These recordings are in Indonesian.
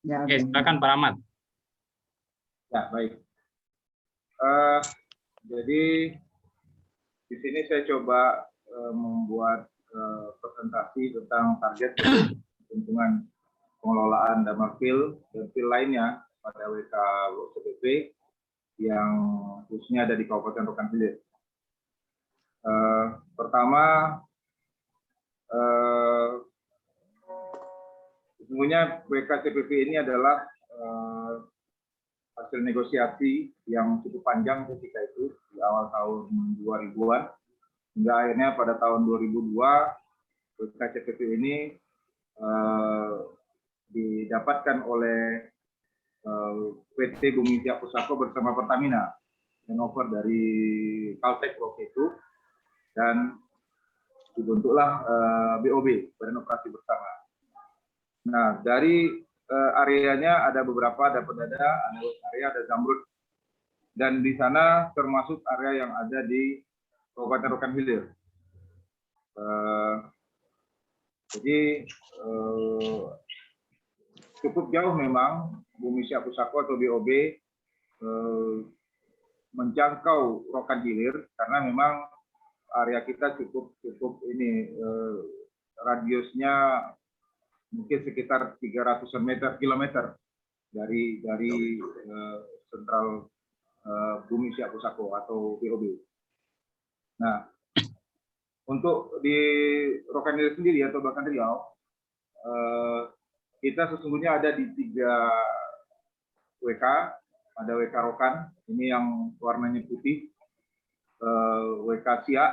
Ya, Oke, silakan Pak Ahmad. Ya, baik. Jadi di sini saya coba membuat presentasi tentang target keuntungan pengelolaan Damar Field dan field lainnya pada WK CPP yang khususnya ada di Kabupaten Rokan Hilir. Pertama, sesungguhnya WK CPP ini adalah hasil negosiasi yang cukup panjang ketika itu di awal tahun 2000-an hingga akhirnya pada tahun 2002 WK CPP ini didapatkan oleh PT Bumi Siap Pusako bersama Pertamina handover dari Caltech waktu itu dan dibentuklah BOB, Badan Operasi Bersama. Nah, dari areanya ada beberapa, ada Pedada, ada area, ada Zamrud, dan di sana termasuk area yang ada di Kabupaten Rokan Hilir. Jadi cukup jauh memang Bumi Siap Pusako atau BOB menjangkau Rokan Hilir karena memang area kita cukup ini radiusnya mungkin sekitar 300-an kilometer dari sentral Bumi Siap Pusako atau BOB. Nah, untuk di Rokan Hilir sendiri atau bahkan Riau, kita sesungguhnya ada di 3 WK, ada WK Rokan, ini yang warnanya putih, WK Siak,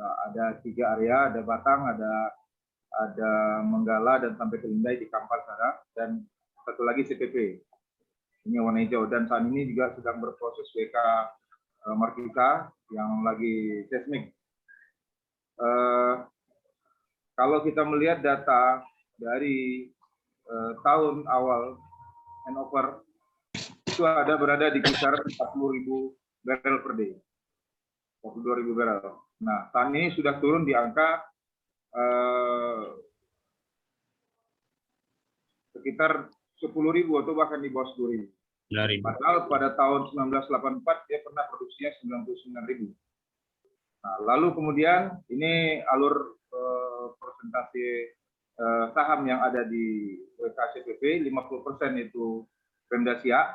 ada 3 area, ada Batang, ada Menggala dan sampai ke Lindai di Kampar sana, dan satu lagi CPP, ini warna hijau, dan saat ini juga sedang berproses WK Markika yang lagi seismik. Kalau kita melihat data dari tahun awal handover itu berada di kisaran 40.000 barrel per day, 42.000 barrel. Nah, saat ini sudah turun di angka sekitar 10.000 atau bahkan di bawah 10.000. Padahal pada tahun 1984 dia pernah produksinya 99.000. Nah, lalu kemudian ini alur persentase saham yang ada di WK CPP, 50% itu Pemda Siak,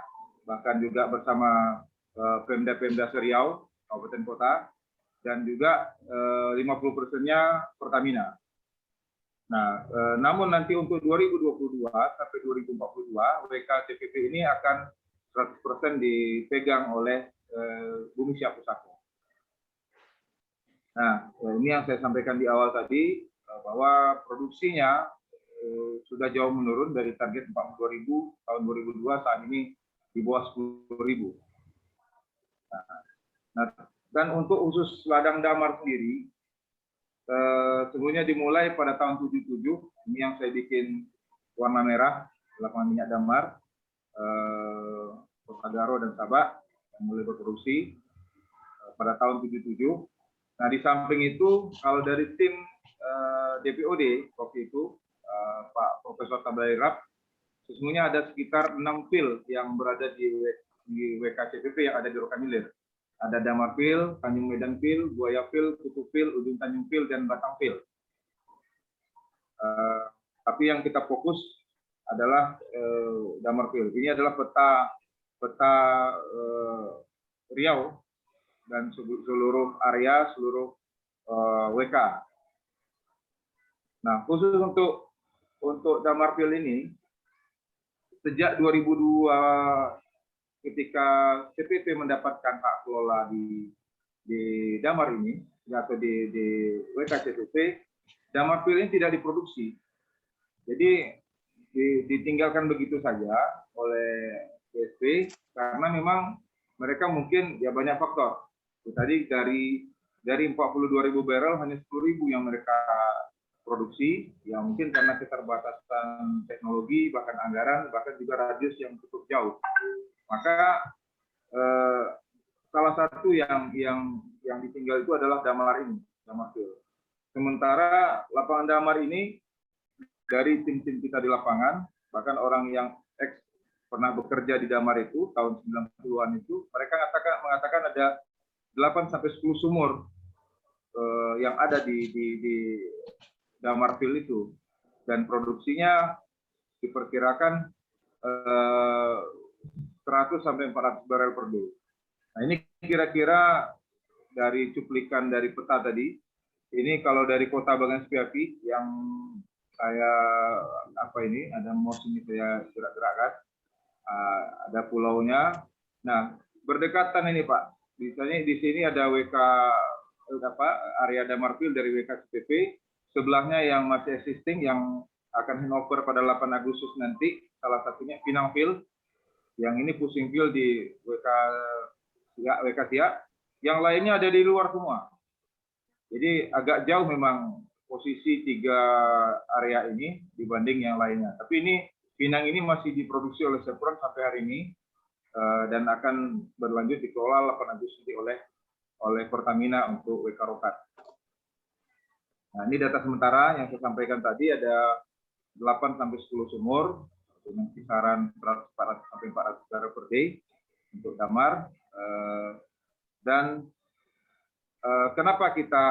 bahkan juga bersama Pemda Seriau, Kabupaten Kota, dan juga 50%-nya Pertamina. Nah, namun nanti untuk 2022 sampai 2042, WK CPP ini akan 100% dipegang oleh Bumi Siap Pusako. Nah, ini yang saya sampaikan di awal tadi, bahwa produksinya sudah jauh menurun dari target 40.000 tahun 2002, saat ini di bawah 10.000. Nah, dan untuk khusus ladang Damar sendiri, sebelumnya dimulai pada tahun 77, ini yang saya bikin warna merah, lapangan minyak Damar, Kota Garo dan Sabak, yang mulai berproduksi pada tahun 77. Nah, di samping itu, kalau dari tim DPOD waktu itu, Pak Profesor Tabairab, sesungguhnya ada sekitar 6 field yang berada di WK CPP yang ada di Rokan Hilir. Ada Damar Field, Tanjung Medan Field, Buaya Field, Kutu Field, Ujung Tanjung Field, dan Batang Field. Tapi yang kita fokus adalah Damar Field. Ini adalah peta Riau dan seluruh area, seluruh WK. Nah, khusus untuk Damar Field ini, sejak 2002 ketika CPP mendapatkan hak kelola di Damar ini, atau di WK CPP, Damar Field ini tidak diproduksi. Jadi ditinggalkan begitu saja oleh BSP karena memang mereka mungkin ya banyak faktor. Tadi dari 42.000 barrel hanya 10.000 yang mereka produksi, ya mungkin karena keterbatasan teknologi, bahkan anggaran, bahkan juga radius yang cukup jauh. Maka salah satu yang ditinggal itu adalah Damar ini, Damar Field. Sementara lapangan Damar ini dari tim-tim kita di lapangan bahkan orang yang pernah bekerja di Damar itu tahun 90-an itu, mereka mengatakan ada 8 sampai 10 sumur yang ada di Damar Field itu, dan produksinya diperkirakan 100 sampai 400 barel per day. Nah, ini kira-kira dari cuplikan dari peta tadi. Ini kalau dari Kota Bagan Sepiappi yang saya ada mouse ini saya gerak-gerakkan, ada pulaunya. Nah, berdekatan ini Pak. Misalnya di sini ada area Damar Field dari WKCPP, sebelahnya yang masih existing yang akan handover pada 8 Agustus nanti, salah satunya Pinang Field, yang ini pusing field di WK Siak, yang lainnya ada di luar semua. Jadi agak jauh memang posisi 3 area ini dibanding yang lainnya. Tapi ini Pinang ini masih diproduksi oleh Sepron sampai hari ini, dan akan berlanjut dikelola 8 Agustus oleh Pertamina untuk WK Rokat. Nah, ini data sementara yang saya sampaikan tadi, ada 8 sampai 10 sumur dengan kisaran 400 sampai 400 barel per day untuk Damar. Dan kenapa kita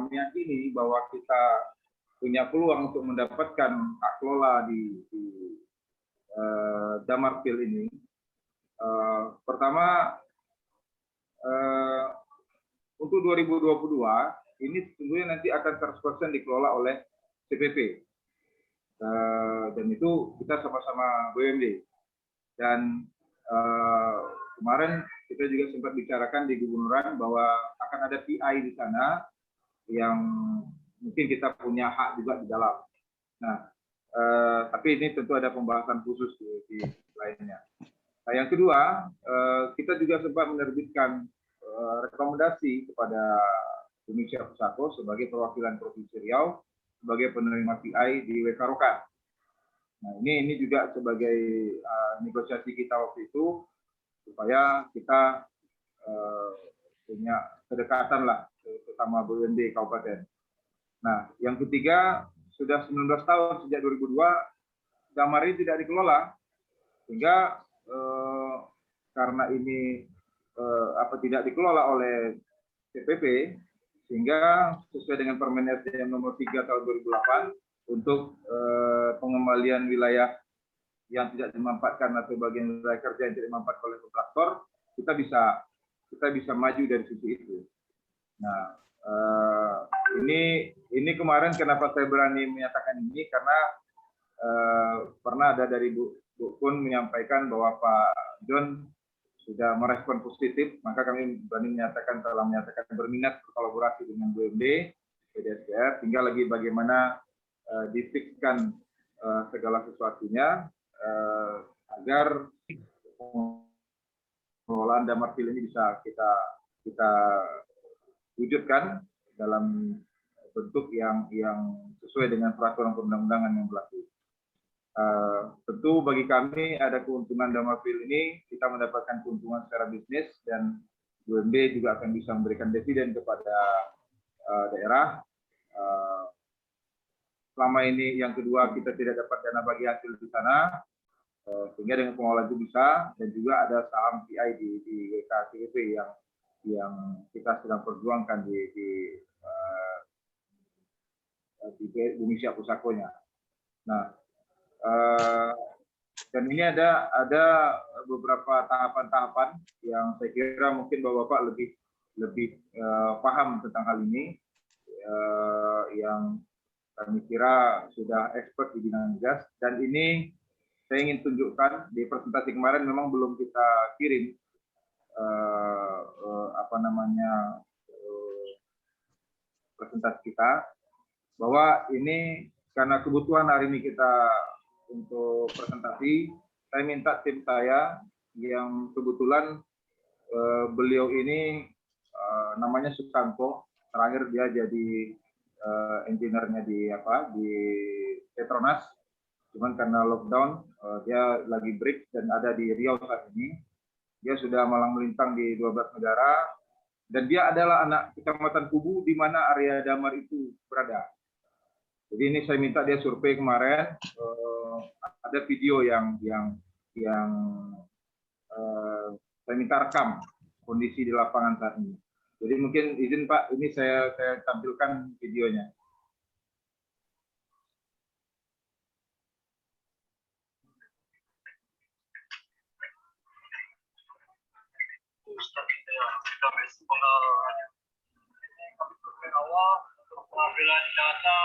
meyakini bahwa kita punya peluang untuk mendapatkan hak kelola di Damar Field ini? Pertama, untuk 2022 ini tentunya nanti akan 100% dikelola oleh CPP. Dan itu kita sama-sama BUMD. Dan kemarin kita juga sempat bicarakan di Gubernuran bahwa akan ada PI di sana yang mungkin kita punya hak juga di dalam. Nah, tapi ini tentu ada pembahasan khusus di lainnya. Nah, yang kedua, kita juga sempat menerbitkan rekomendasi kepada Indonesia Pusako sebagai perwakilan Provinsi Riau sebagai penerima PI di WK Rokat. Nah, ini juga sebagai negosiasi kita waktu itu supaya kita punya kedekatan lah bersama BUMD Kabupaten. Nah, yang ketiga, sudah 19 tahun sejak 2002 Damar ini tidak dikelola, sehingga karena ini tidak dikelola oleh CPP, sehingga sesuai dengan Permen SDM nomor 3 tahun 2008 untuk pengembalian wilayah yang tidak dimanfaatkan atau bagian wilayah kerja yang tidak dimanfaatkan oleh kontraktor, kita bisa maju dari sisi itu. Nah, ini kemarin kenapa saya berani menyatakan ini, karena pernah ada dari Bu Kun menyampaikan bahwa Pak John sudah merespon positif, maka kami berani telah menyatakan berminat berkolaborasi dengan BUMD, PDSPR, tinggal lagi bagaimana difikskan segala sesuatunya agar pengelolaan Damar Field ini bisa kita wujudkan dalam bentuk yang sesuai dengan peraturan perundang-undangan yang berlaku. Tentu bagi kami ada keuntungan Damar Field ini, kita mendapatkan keuntungan secara bisnis, dan BUMD juga akan bisa memberikan dividen kepada daerah. Selama ini yang kedua kita tidak dapat dana bagi hasil di sana, sehingga dengan pengelola itu bisa, dan juga ada saham PI di WKCPP yang kita sedang perjuangkan di Indonesia Pusakonya. Nah, dan ini ada beberapa tahapan-tahapan yang saya kira mungkin Bapak lebih paham tentang hal ini, yang kami kira sudah expert di bidang gas, dan ini saya ingin tunjukkan di presentasi kemarin memang belum kita kirim presentasi kita, bahwa ini karena kebutuhan hari ini kita untuk presentasi, saya minta tim saya yang kebetulan beliau ini namanya Susanto, terakhir dia jadi engineer-nya di Petronas, cuman karena lockdown dia lagi break dan ada di Riau saat ini. Dia sudah malang melintang di 12 negara, dan dia adalah anak Kecamatan Kubu di mana area Damar itu berada. Jadi ini saya minta dia survei kemarin, ada video yang saya minta rekam kondisi di lapangan saat ini. Jadi mungkin izin Pak, ini saya tampilkan videonya. Awal untuk pengambilan data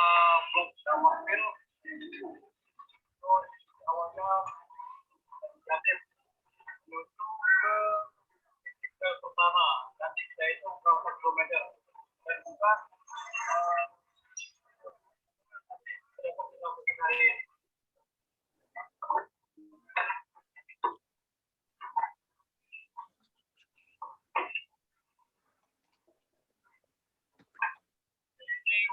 blok dan wakil awalnya kreatif menuju ke titik pertama dan kita itu berapa kilometer dan juga hari ini.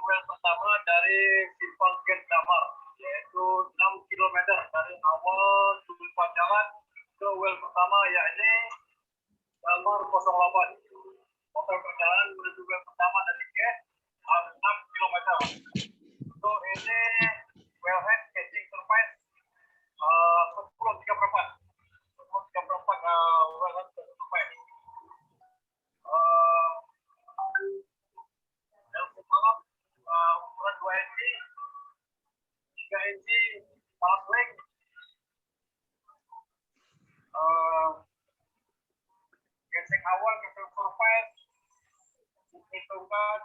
Well pertama dari simpang Gen Damar, yaitu 6 km dari awal tujuan jalan ke well pertama, yakni Damar 08. Total perjalanan menuju well pertama dari Gen 6 km. So ini wellhead casing surface 10.34. 10.34 wellhead casing surface. Ukuran 2 inch, 3 inch palas link, casing awal, casing surface diperhitungkan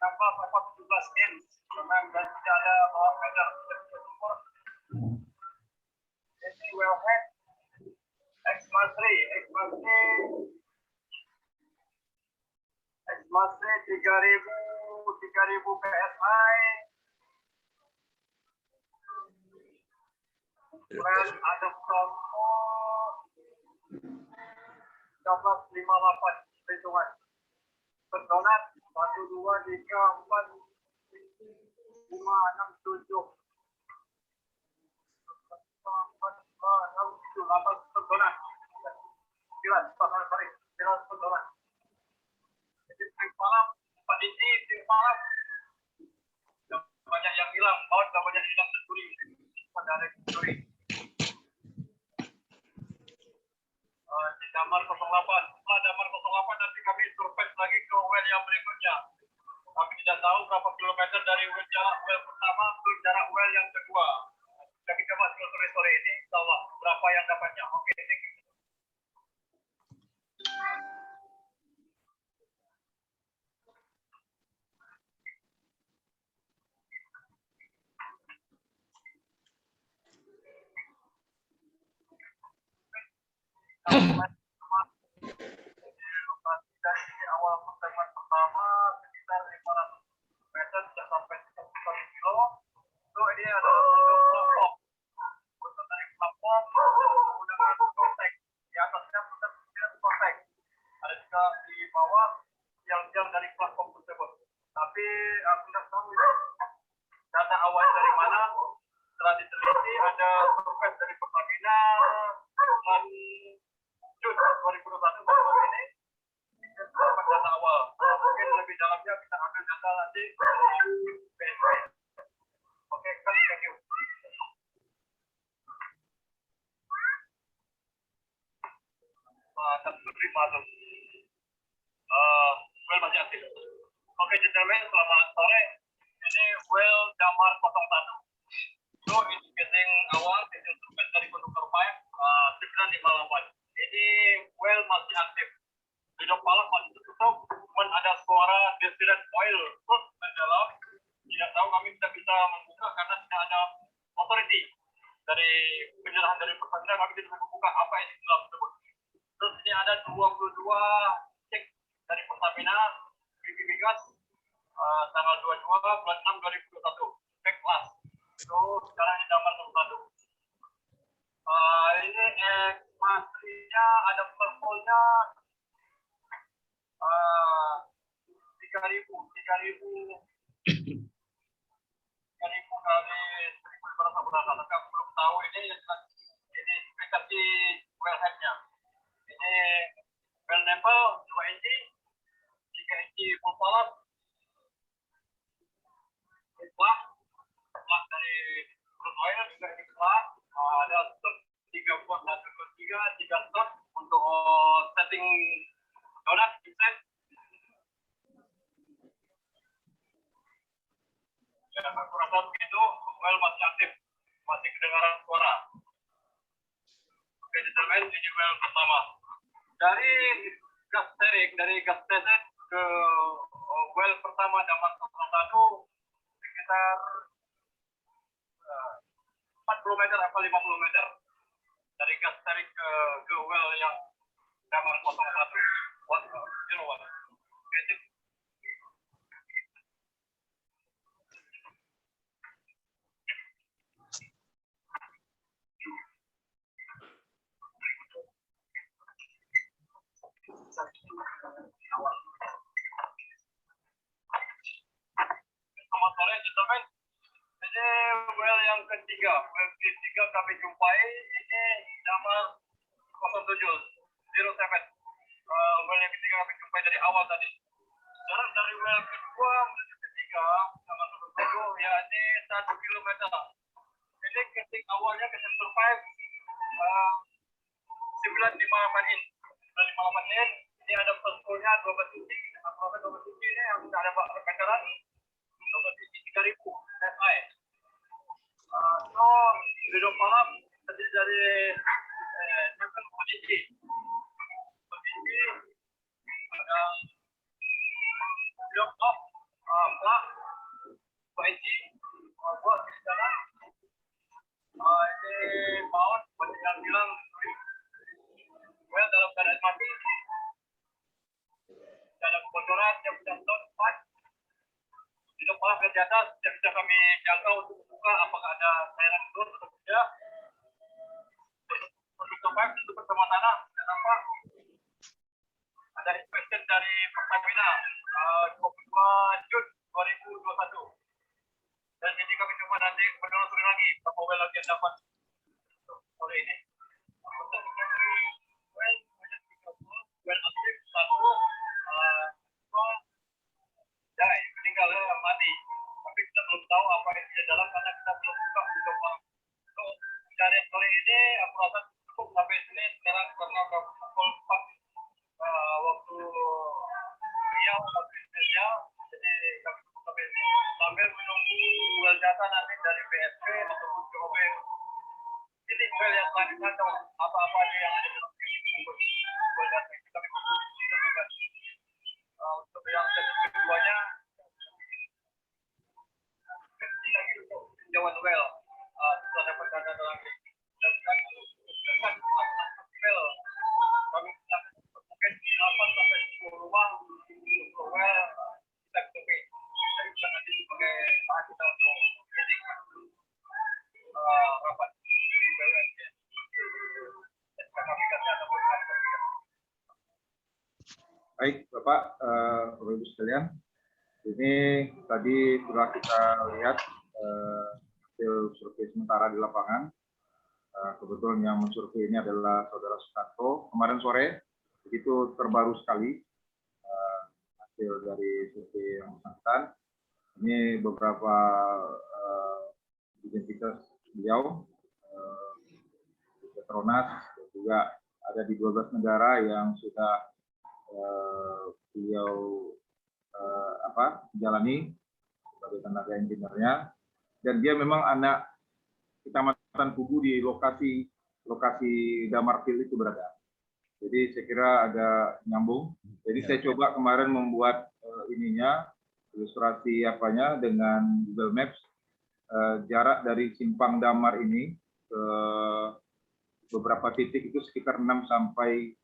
16-17 inch, memang dan tidak ada bawah meter. Ini wellhead X-Mas 3000 PSI, ukuran ada promo 1358 perhitungan. Pendonat 1, 2, 3, 4, 5, 6, 7. 8 pendonat. 9 pendonat. Jadi malam 4 inci malam banyak yang hilang, baut banyak hilang tercuri pada hari curi. Di Damar 08, setelah Damar 08 nanti kami surface lagi ke well yang berikutnya. Kami tidak tahu berapa kilometer dari well pertama ke jarak well yang kedua. Kami coba sore ini, insya Allah berapa yang dapatnya. Oke, thank you. Dari awal pertemuan pertama sekitar 500 meter sudah sampai 1 kilo. So ini adalah bentuk kelompok. Bentuk dari kelompok menggunakan kontak. Di atasnya pusat kontak. Ada juga di bawah yang dari platform tersebut. Tapi aku tidak tahu data awalnya dari mana. Setelah diteliti ada survei dari Pertamina bulan Juni 2021 baru ini. Dapat data awal. Mungkin lebih dalamnya kita ambil data nanti dari BSI. Oke, thank you. Atas menerima tuh. Well masih aktif. Oke, gentlemen, selamat sore. Ini well Damar 01. So, itu casing awal, casing surface dari konduktor pipe 958. Ini well masih aktif. Hidup palak masih tertutup, cuman ada suara distillate oil terus ke dalam. Tidak tahu kami tidak bisa membuka karena tidak ada authority dari penyerahan dari Pertamina. Kami tidak bisa membuka apa yang di dalam tersebut. Terus ini ada 22 cek dari Pertamina BB gas tanggal 22 bulan 6 2021 cek kelas. Itu sekarang ini Damar 01. Ini X-Mas-nya ada perpolnya 3.000 kali 1.500 berapa, tapi aku belum tahu ini spesifikasi wellheadnya. Ini well nempel 2 inci, 3 inci full palas, plak dari Ya, aku rasa begitu. Well masih aktif, masih kedengaran suara. Oke, gentlemen, ini well pertama. Dari gas sterik, dari gas station ke well pertama Damar 01 sekitar 40 meter atau 50 meter. Dari gas sterik ke well yang Damar 01. Kilowatt. Oke, selamat sore, gentlemen. Ini well yang ketiga. Well ketiga kami jumpai. Ini Damar 07. Well yang ketiga kami jumpai dari awal tadi. Jarak dari well kedua menuju ketiga Damar 07 yakni 1 kilometer. Ini ketik awalnya kita survive 95 menit. 95 menit. Ini ada peskulnya 12 titik. 12 titik ini yang sudah ada veteran. 12 titik 3000 SI. So, hidup malam terdiri dari posisi. Posisi ada hidup top, plak, posisi, buat di sana. Ini maut, yang bilang well dalam keadaan mati. Dalam kebocoran yang sudah not hidup malam ke atas yang bisa kami jangkau untuk membuka apakah ada cairan turun atau tidak. Untuk survive tentu bersama tanah dan nampak ada inspection dari Pertamina 22 Jun 2021. Dan jadi kami coba nanti menelusuri lagi berapa well lagi yang dapat sore ini. Well aktif satu meninggal mati, tapi kita belum tahu apa yang di dalam karena kita belum buka coba. Untuk pencarian sore ini aku rasa cukup sampai sini sekarang karena pukul 4 waktu Riau waktu Indonesia, jadi kami cukup sampai sini sambil menunggu well data nanti dari BSP ataupun COB. Ini well yang selanjutnya atau apa-apa aja yang ada dalam well data ini kami untuk yang keduanya lagi untuk tinjauan well setelah dapat data dalam well kami mungkin 8 sampai 10 rumah untuk well kita coba dan bisa nanti sebagai bahan kita untuk jadi rapat Baik, Bapak, Bapak Ibu sekalian, ini tadi telah kita lihat hasil survei sementara di lapangan. Kebetulan yang mensurvei ini adalah Saudara Sutanto. Kemarin sore, begitu terbaru sekali hasil dari survei yang bersangkutan. Ini beberapa identitas beliau, Petronas, juga ada di 12 negara yang sudah beliau jalani sebagai tenaga insinyurnya, dan dia memang anak Kecamatan Kubu di lokasi Damar Field itu berada. Jadi saya kira agak nyambung. Jadi saya coba kemarin membuat ilustrasi dengan Google Maps, jarak dari simpang Damar ini ke beberapa titik itu sekitar 6 sampai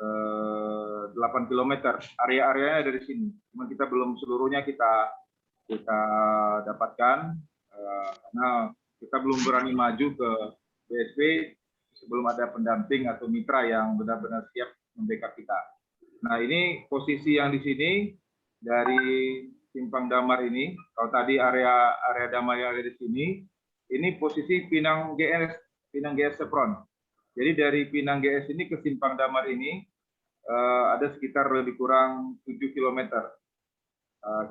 8 km. Area-areanya dari sini. Cuma kita belum seluruhnya kita dapatkan karena kita belum berani maju ke BSP sebelum ada pendamping atau mitra yang benar-benar siap membackup kita. Nah, ini posisi yang di sini dari simpang Damar ini. Kalau tadi area Damar yang ada di sini, ini posisi Pinang GS Chevron. Jadi dari Pinang GS ini ke simpang Damar ini ada sekitar lebih kurang 7 km.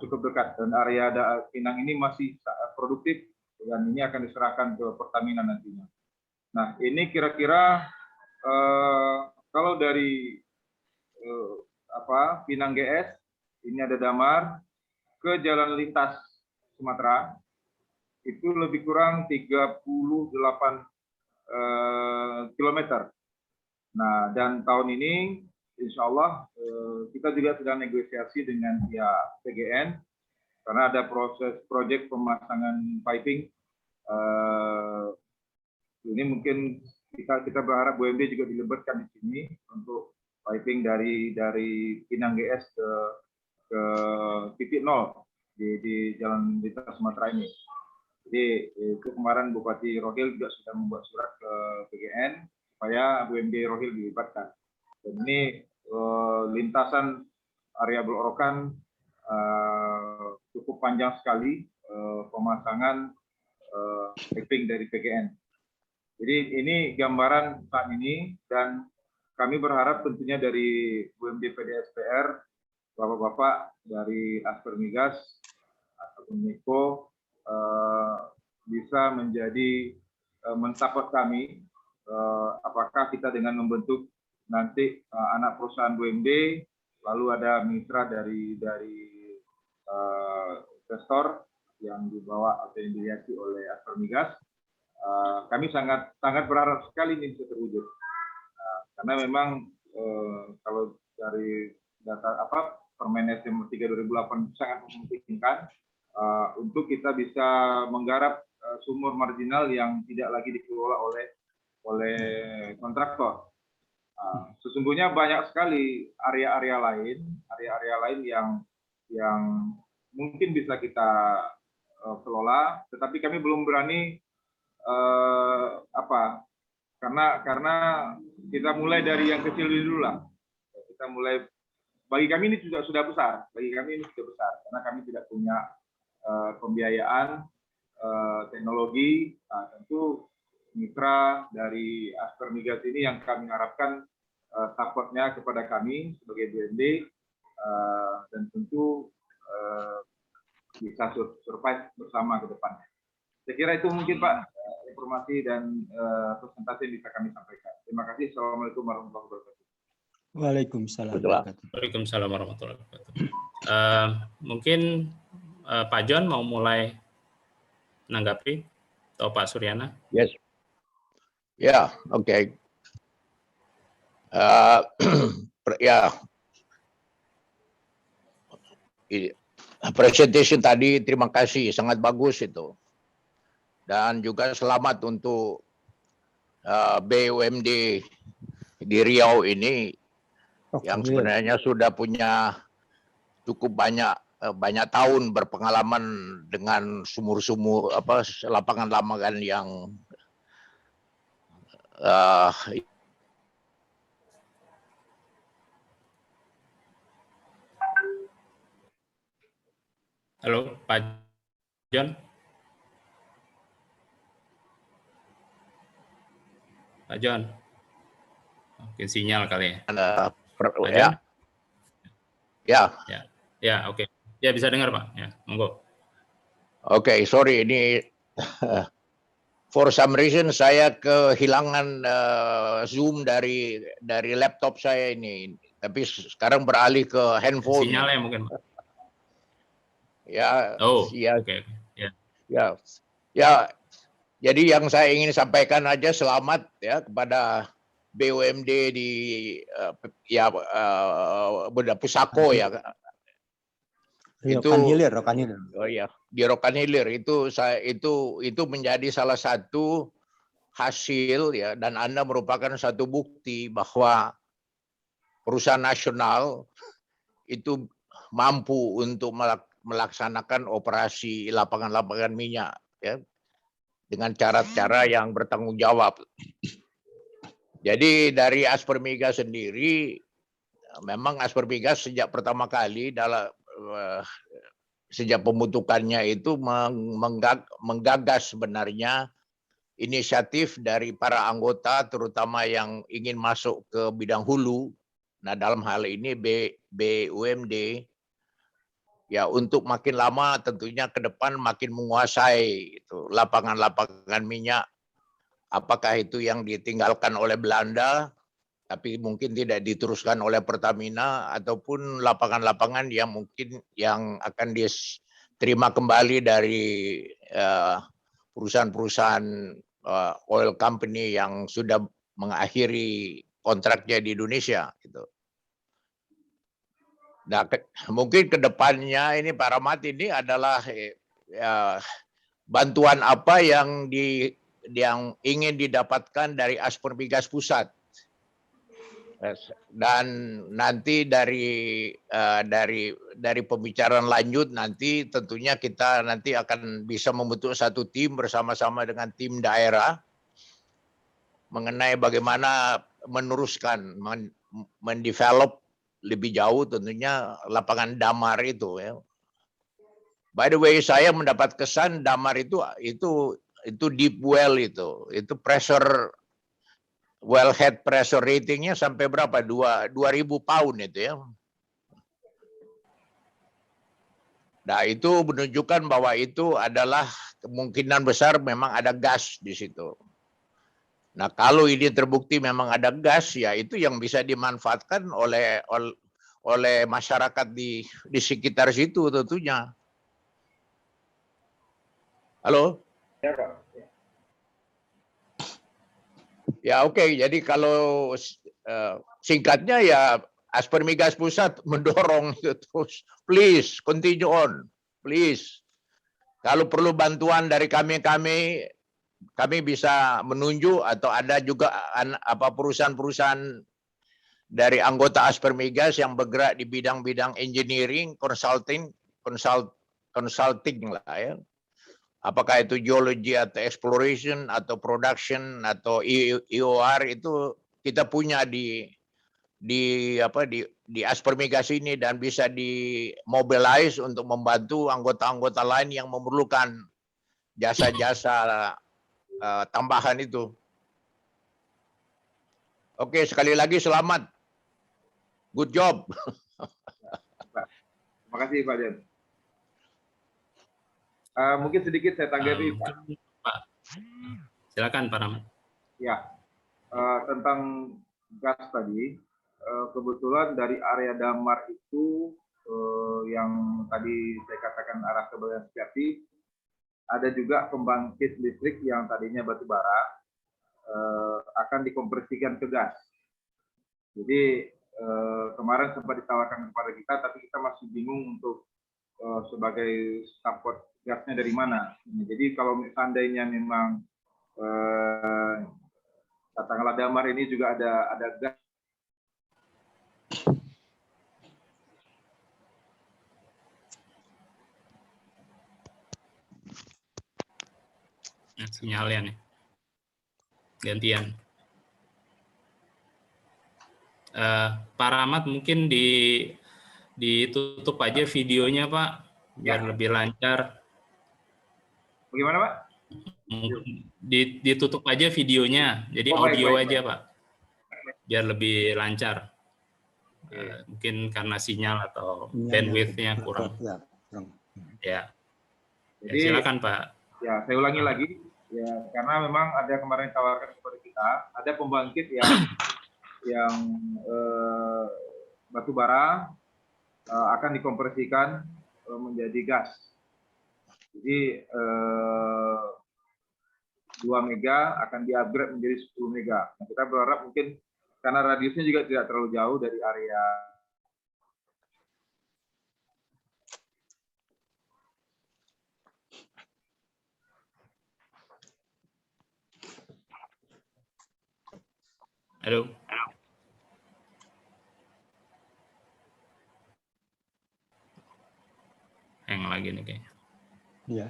Cukup dekat, dan area Pinang ini masih produktif dan ini akan diserahkan ke Pertamina nantinya. Nah, ini kira-kira kalau dari Pinang GS ini ada Damar ke jalan lintas Sumatera, itu lebih kurang 38 kilometer. Nah, dan tahun ini insya Allah kita juga sedang negosiasi dengan pihak PGN karena ada proses proyek pemasangan piping. Ini mungkin kita berharap BUMD juga dilibatkan di sini untuk piping dari Pinang GS ke titik nol di Jalan Lintas Sumatera ini. Jadi itu kemarin Bupati Rohil juga sudah membuat surat ke PGN supaya BUMD Rohil dilibatkan. Dan ini lintasan area Blok Rokan cukup panjang sekali pemasangan piping dari PGN. Jadi ini gambaran saat ini dan kami berharap tentunya dari BUMD PDSPR, Bapak-Bapak dari Aspermigas ataupun Miko bisa menjadi mensupport kami apakah kita dengan membentuk nanti anak perusahaan BUMD lalu ada mitra dari investor yang dibawa atau yang dihiasi oleh Aspermigas. Kami sangat berharap sekali ini bisa terwujud karena memang kalau dari data Permenes nomor 3 2008 sangat memungkinkan untuk kita bisa menggarap sumur marginal yang tidak lagi dikelola oleh kontraktor. Sesungguhnya banyak sekali area-area lain yang mungkin bisa kita kelola, tetapi kami belum berani karena kita mulai dari yang kecil dulu lah. Kita mulai, bagi kami ini sudah besar, karena kami tidak punya pembiayaan teknologi. Tentu mitra dari Aspermigas ini yang kami harapkan supportnya kepada kami sebagai BUMD dan tentu bisa survive bersama ke depannya. Saya kira itu mungkin Pak informasi dan presentasi yang bisa kami sampaikan. Terima kasih. Assalamualaikum warahmatullahi wabarakatuh. Waalaikumsalam. Waalaikumsalam warahmatullahi wabarakatuh. Mungkin Pak John mau mulai menanggapi atau Pak Suryana? Yes. Ya, oke. Ya. Presentation tadi terima kasih, sangat bagus itu. Dan juga selamat untuk BUMD di Riau ini yang sebenarnya sudah punya cukup banyak tahun berpengalaman dengan sumur-sumur lapangan-lapangan yang Halo, Pak John. Pak John. Mungkin sinyal kali ya. Ya, oke. Ya, bisa dengar, Pak. Ya, monggo. Oke, sorry ini for some reason saya kehilangan Zoom dari laptop saya ini. Tapi sekarang beralih ke handphone. Sinyalnya mungkin, Pak. Ya. Oke. Ya. Jadi yang saya ingin sampaikan aja selamat ya kepada BUMD di Pusako ya. Rokan Hilir. Oh ya, di Rokan Hilir itu menjadi salah satu hasil ya, dan Anda merupakan satu bukti bahwa perusahaan nasional itu mampu untuk melaksanakan operasi lapangan-lapangan minyak ya dengan cara-cara yang bertanggung jawab. Jadi dari Aspermigas sendiri, memang Aspermigas sejak pertama kali sejak pembentukannya itu menggagas sebenarnya inisiatif dari para anggota terutama yang ingin masuk ke bidang hulu. Nah, dalam hal ini BUMD ya untuk makin lama tentunya ke depan makin menguasai itu lapangan-lapangan minyak. Apakah itu yang ditinggalkan oleh Belanda tapi mungkin tidak diteruskan oleh Pertamina ataupun lapangan-lapangan yang mungkin yang akan terima kembali dari perusahaan-perusahaan oil company yang sudah mengakhiri kontraknya di Indonesia. Gitu. Nah, mungkin ke depannya ini Pak Rahmat ini adalah bantuan apa yang ingin didapatkan dari Aspermigas Pusat. Dan nanti dari pembicaraan lanjut nanti tentunya kita nanti akan bisa membentuk satu tim bersama-sama dengan tim daerah mengenai bagaimana meneruskan mendevelop lebih jauh tentunya lapangan damar itu ya. By the way, saya mendapat kesan damar itu deep well itu pressure wellhead pressure ratingnya sampai berapa? 2.000 pound itu ya. Nah, itu menunjukkan bahwa itu adalah kemungkinan besar memang ada gas di situ. Nah, kalau ini terbukti memang ada gas, ya itu yang bisa dimanfaatkan oleh masyarakat di sekitar situ tentunya. Halo? Ya, Pak. Ya oke, jadi kalau singkatnya ya Aspermigas Pusat mendorong itu terus, please continue on, please. Kalau perlu bantuan dari kami bisa menunjuk atau ada juga perusahaan-perusahaan dari anggota Aspermigas yang bergerak di bidang-bidang engineering, consulting lah ya. Apakah itu geology atau exploration atau production atau EOR itu kita punya di Aspermigas ini dan bisa dimobilize untuk membantu anggota-anggota lain yang memerlukan jasa-jasa tambahan itu. Oke, sekali lagi selamat. Good job. Terima kasih Pak Jan. Mungkin sedikit saya tanggapi Pak. Silakan Pak Rahmat. Ya, tentang gas tadi, kebetulan dari area damar itu yang tadi saya katakan arah ke Bagian ada juga pembangkit listrik yang tadinya batu bara akan dikonversikan ke gas. Jadi kemarin sempat ditawarkan kepada kita, tapi kita masih bingung untuk sebagai support gasnya dari mana. Jadi kalau seandainya memang katakanlah damar ini juga ada gas. Sinyalnya nih. Gantian. Pak Rahmat mungkin ditutup aja videonya Pak, biar lebih lancar. Bagaimana Pak? Ditutup aja videonya, jadi audio aja Pak, biar lebih lancar. Mungkin karena sinyal atau bandwidth-nya kurang. Ya. Jadi, silakan Pak. Ya, saya ulangi lagi. Ya, karena memang ada kemarin tawarkan kepada kita, ada pembangkit yang batu bara akan dikonversikan menjadi gas. Jadi 2 mega akan di-upgrade menjadi 10 mega. Nah, kita berharap mungkin karena radiusnya juga tidak terlalu jauh dari area Halo. Hang lagi nih kayaknya. Iya.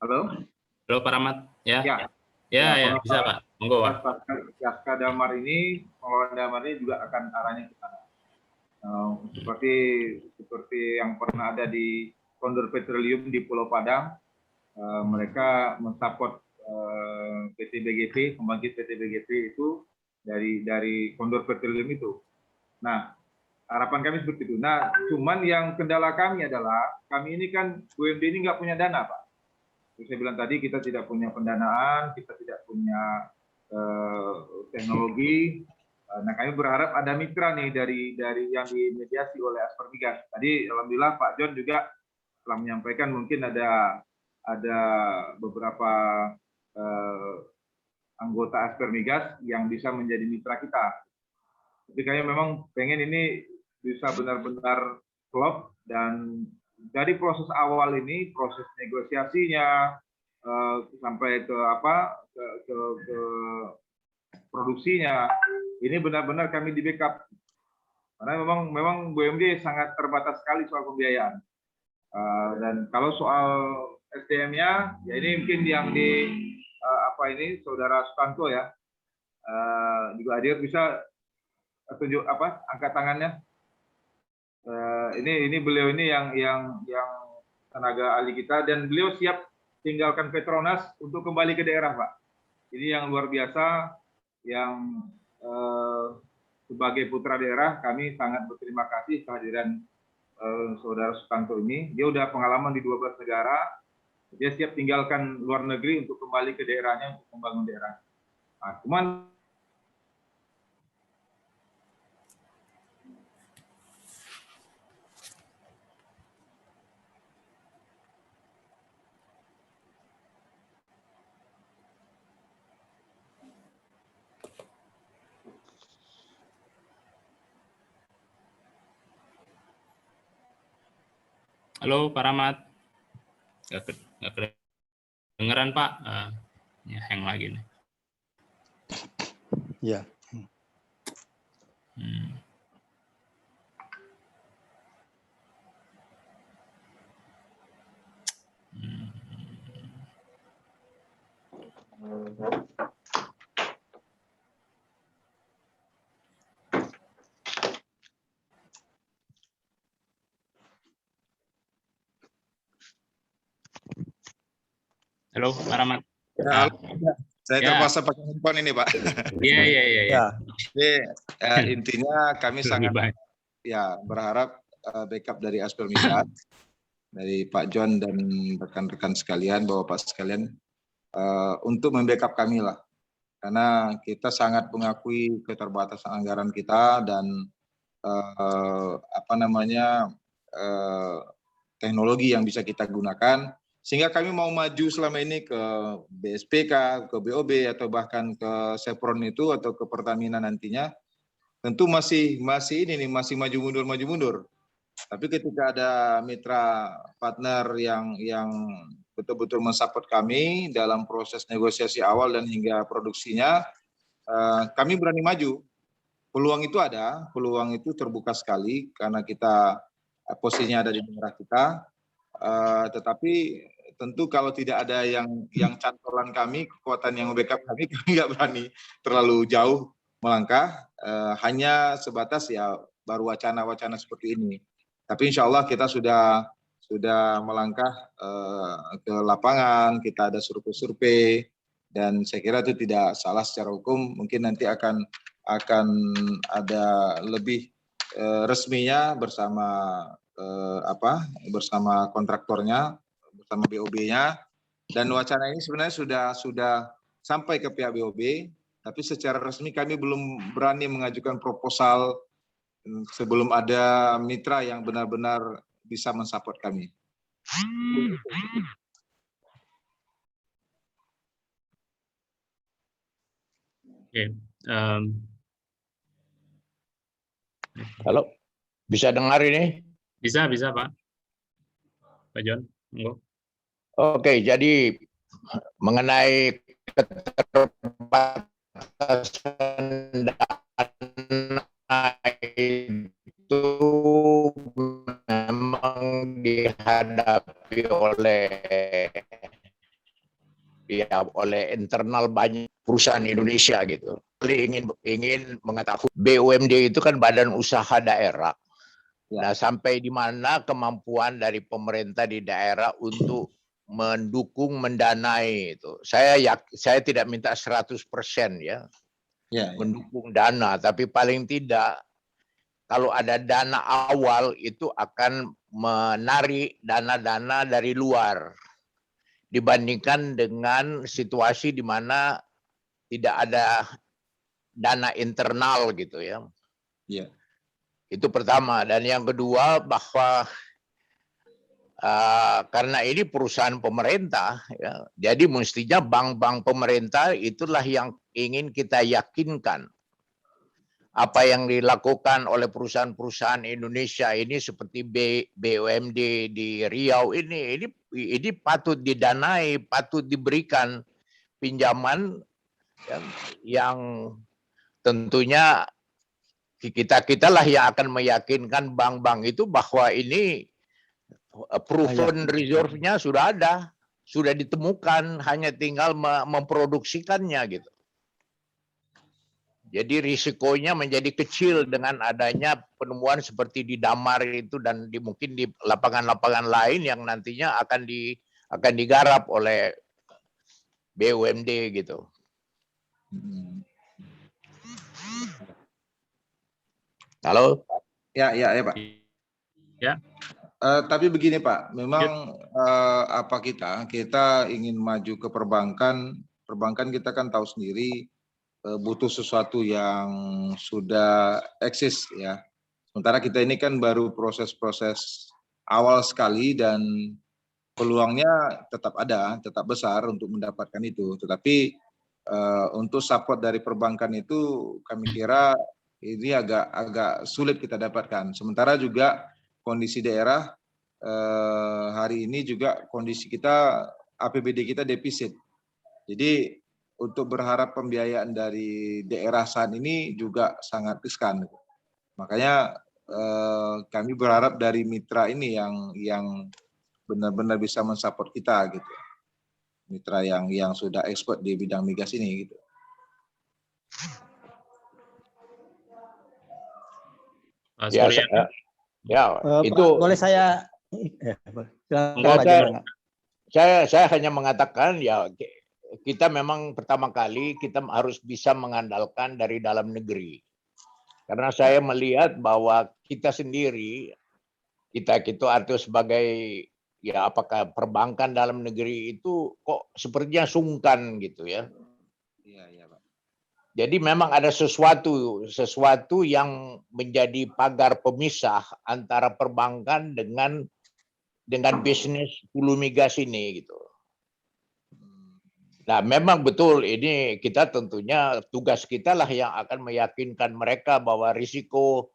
Halo? Halo Pak Rahmat. Ya. Ya, bisa Pak. Monggo Pak. Pasca damar ini, pengelolaan damar ini juga akan arahnya ke sana. Seperti yang pernah ada di Condor Petroleum di Pulau Padang, mereka mensupport PT BGP, pembangkit PT BGP itu dari Condor Petroleum itu. Nah, harapan kami seperti itu. Nah, cuman yang kendala kami adalah kami ini kan BUMD ini nggak punya dana, Pak. Seperti saya bilang tadi, kita tidak punya pendanaan, kita tidak punya teknologi, Nah, kami berharap ada mitra nih dari yang dimediasi oleh Aspermigas. Tadi alhamdulillah Pak John juga telah menyampaikan mungkin ada beberapa anggota Aspermigas yang bisa menjadi mitra kita. Tapi kami memang pengen ini bisa benar-benar klop, dan dari proses awal ini, proses negosiasinya sampai ke produksinya, ini benar-benar kami di backup. Karena memang BUMD sangat terbatas sekali soal pembiayaan. Dan kalau soal SDM-nya, ya ini mungkin yang di Saudara Sukanto ya, juga hadir, bisa tunjuk angkat tangannya. Ini beliau ini yang tenaga ahli kita, dan beliau siap tinggalkan Petronas untuk kembali ke daerah, Pak. Ini yang luar biasa, yang sebagai putra daerah kami sangat berterima kasih kehadiran Saudara Sukanto ini. Dia udah pengalaman di 12 negara, dia siap tinggalkan luar negeri untuk kembali ke daerahnya untuk membangun daerah. Nah, cuman Halo Pak Rahmat. Nggak kedengeran Pak. Ya, hang lagi nih. Ya. Halo Pak Rahmat. Ya, saya terpaksa pakai handphone ini, Pak. Iya. Jadi intinya kami sangat berharap backup dari Aspermigas, dari Pak John dan rekan-rekan sekalian, Bapak sekalian, untuk membackup kami lah. Karena kita sangat mengakui keterbatasan anggaran kita dan teknologi yang bisa kita gunakan, sehingga kami mau maju selama ini ke BSPK, ke BOB, atau bahkan ke Chevron itu, atau ke Pertamina nantinya, tentu masih maju mundur. Tapi ketika ada mitra partner yang betul-betul mensupport kami dalam proses negosiasi awal dan hingga produksinya, kami berani maju. Peluang itu ada, peluang itu terbuka sekali karena kita posisinya ada di daerah kita. Tetapi tentu kalau tidak ada yang cantolan kami, kekuatan yang backup kami nggak berani terlalu jauh melangkah, hanya sebatas ya baru wacana-wacana seperti ini. Tapi insya Allah kita sudah melangkah ke lapangan, kita ada survei-survei, dan saya kira itu tidak salah secara hukum. Mungkin nanti akan ada lebih resminya bersama kontraktornya, bersama BOB-nya, dan wacana ini sebenarnya sudah sampai ke pihak BOB, tapi secara resmi kami belum berani mengajukan proposal sebelum ada mitra yang benar-benar bisa mensupport kami. Oke. Halo, bisa dengar ini? Bisa Pak. Pak John, monggo. Oke, jadi mengenai keterbatasan dana itu memang dihadapi oleh internal banyak perusahaan Indonesia gitu. Ingin mengetahui BUMD itu kan badan usaha daerah. Nah, sampai di mana kemampuan dari pemerintah di daerah untuk mendukung, mendanai itu. Saya tidak minta 100% ya. Mendukung dana, tapi paling tidak kalau ada dana awal itu akan menarik dana-dana dari luar dibandingkan dengan situasi di mana tidak ada dana internal gitu ya. Iya. Itu pertama. Dan yang kedua bahwa karena ini perusahaan pemerintah, ya, jadi mestinya bank-bank pemerintah itulah yang ingin kita yakinkan. Apa yang dilakukan oleh perusahaan-perusahaan Indonesia ini seperti BUMD di Riau ini patut didanai, patut diberikan pinjaman yang tentunya kita lah yang akan meyakinkan bank-bank itu bahwa ini proven reserve-nya sudah ada, sudah ditemukan, hanya tinggal memproduksikannya gitu. Jadi risikonya menjadi kecil dengan adanya penemuan seperti di Damar itu dan mungkin di lapangan-lapangan lain yang nantinya akan digarap oleh BUMD gitu. Halo? Ya Pak. Ya. Tapi begini Pak, memang apa kita ingin maju ke perbankan kita kan tahu sendiri butuh sesuatu yang sudah eksis ya. Sementara kita ini kan baru proses-proses awal sekali dan peluangnya tetap ada, tetap besar untuk mendapatkan itu. Tetapi untuk support dari perbankan itu kami kira ini agak sulit kita dapatkan. Sementara juga kondisi daerah hari ini juga kondisi kita APBD kita defisit. Jadi untuk berharap pembiayaan dari daerah saat ini juga sangat riskan. Makanya kami berharap dari mitra ini yang benar-benar bisa mensupport kita gitu. Mitra yang sudah expert di bidang migas ini gitu. Itu boleh saya saya hanya mengatakan ya kita memang pertama kali kita harus bisa mengandalkan dari dalam negeri. Karena saya melihat bahwa kita sendiri, kita artinya sebagai ya apakah perbankan dalam negeri itu kok sepertinya sungkan gitu ya. Iya Pak. Jadi memang ada sesuatu yang menjadi pagar pemisah antara perbankan dengan bisnis hulu migas ini gitu. Nah, memang betul ini kita tentunya tugas kita lah yang akan meyakinkan mereka bahwa risiko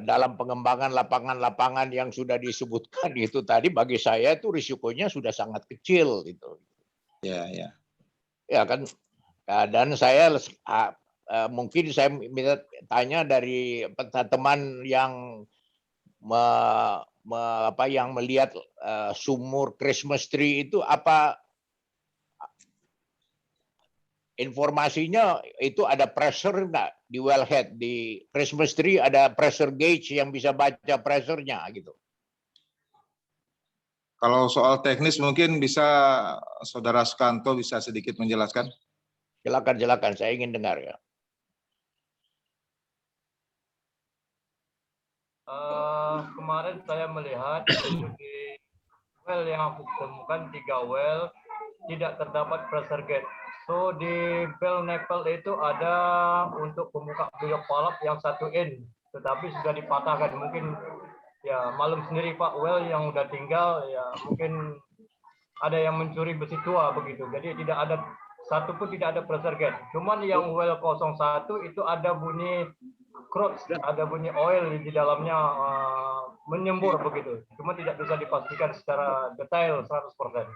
dalam pengembangan lapangan-lapangan yang sudah disebutkan itu tadi bagi saya itu risikonya sudah sangat kecil gitu. Ya. Ya kan. Dan saya mungkin saya minta tanya dari teman yang yang melihat sumur Christmas tree itu apa informasinya itu ada pressure enggak di wellhead di Christmas tree, ada pressure gauge yang bisa baca pressure-nya gitu. Kalau soal teknis mungkin bisa Saudara Sukanto bisa sedikit menjelaskan. Silakan, saya ingin dengar ya. Kemarin saya melihat di well yang aku temukan 3 well tidak terdapat pressure gauge. So di bell nipple itu ada untuk pembuka biok palap yang 1 in, tetapi sudah dipatahkan. Mungkin ya malum sendiri Pak, well yang udah tinggal ya mungkin ada yang mencuri besi tua begitu. Jadi tidak ada satu pun tidak ada pressure gauge. Cuman yang well 01 itu ada bunyi crotch, ada bunyi oil di dalamnya menyembur begitu. Cuma tidak bisa dipastikan secara detail 100%.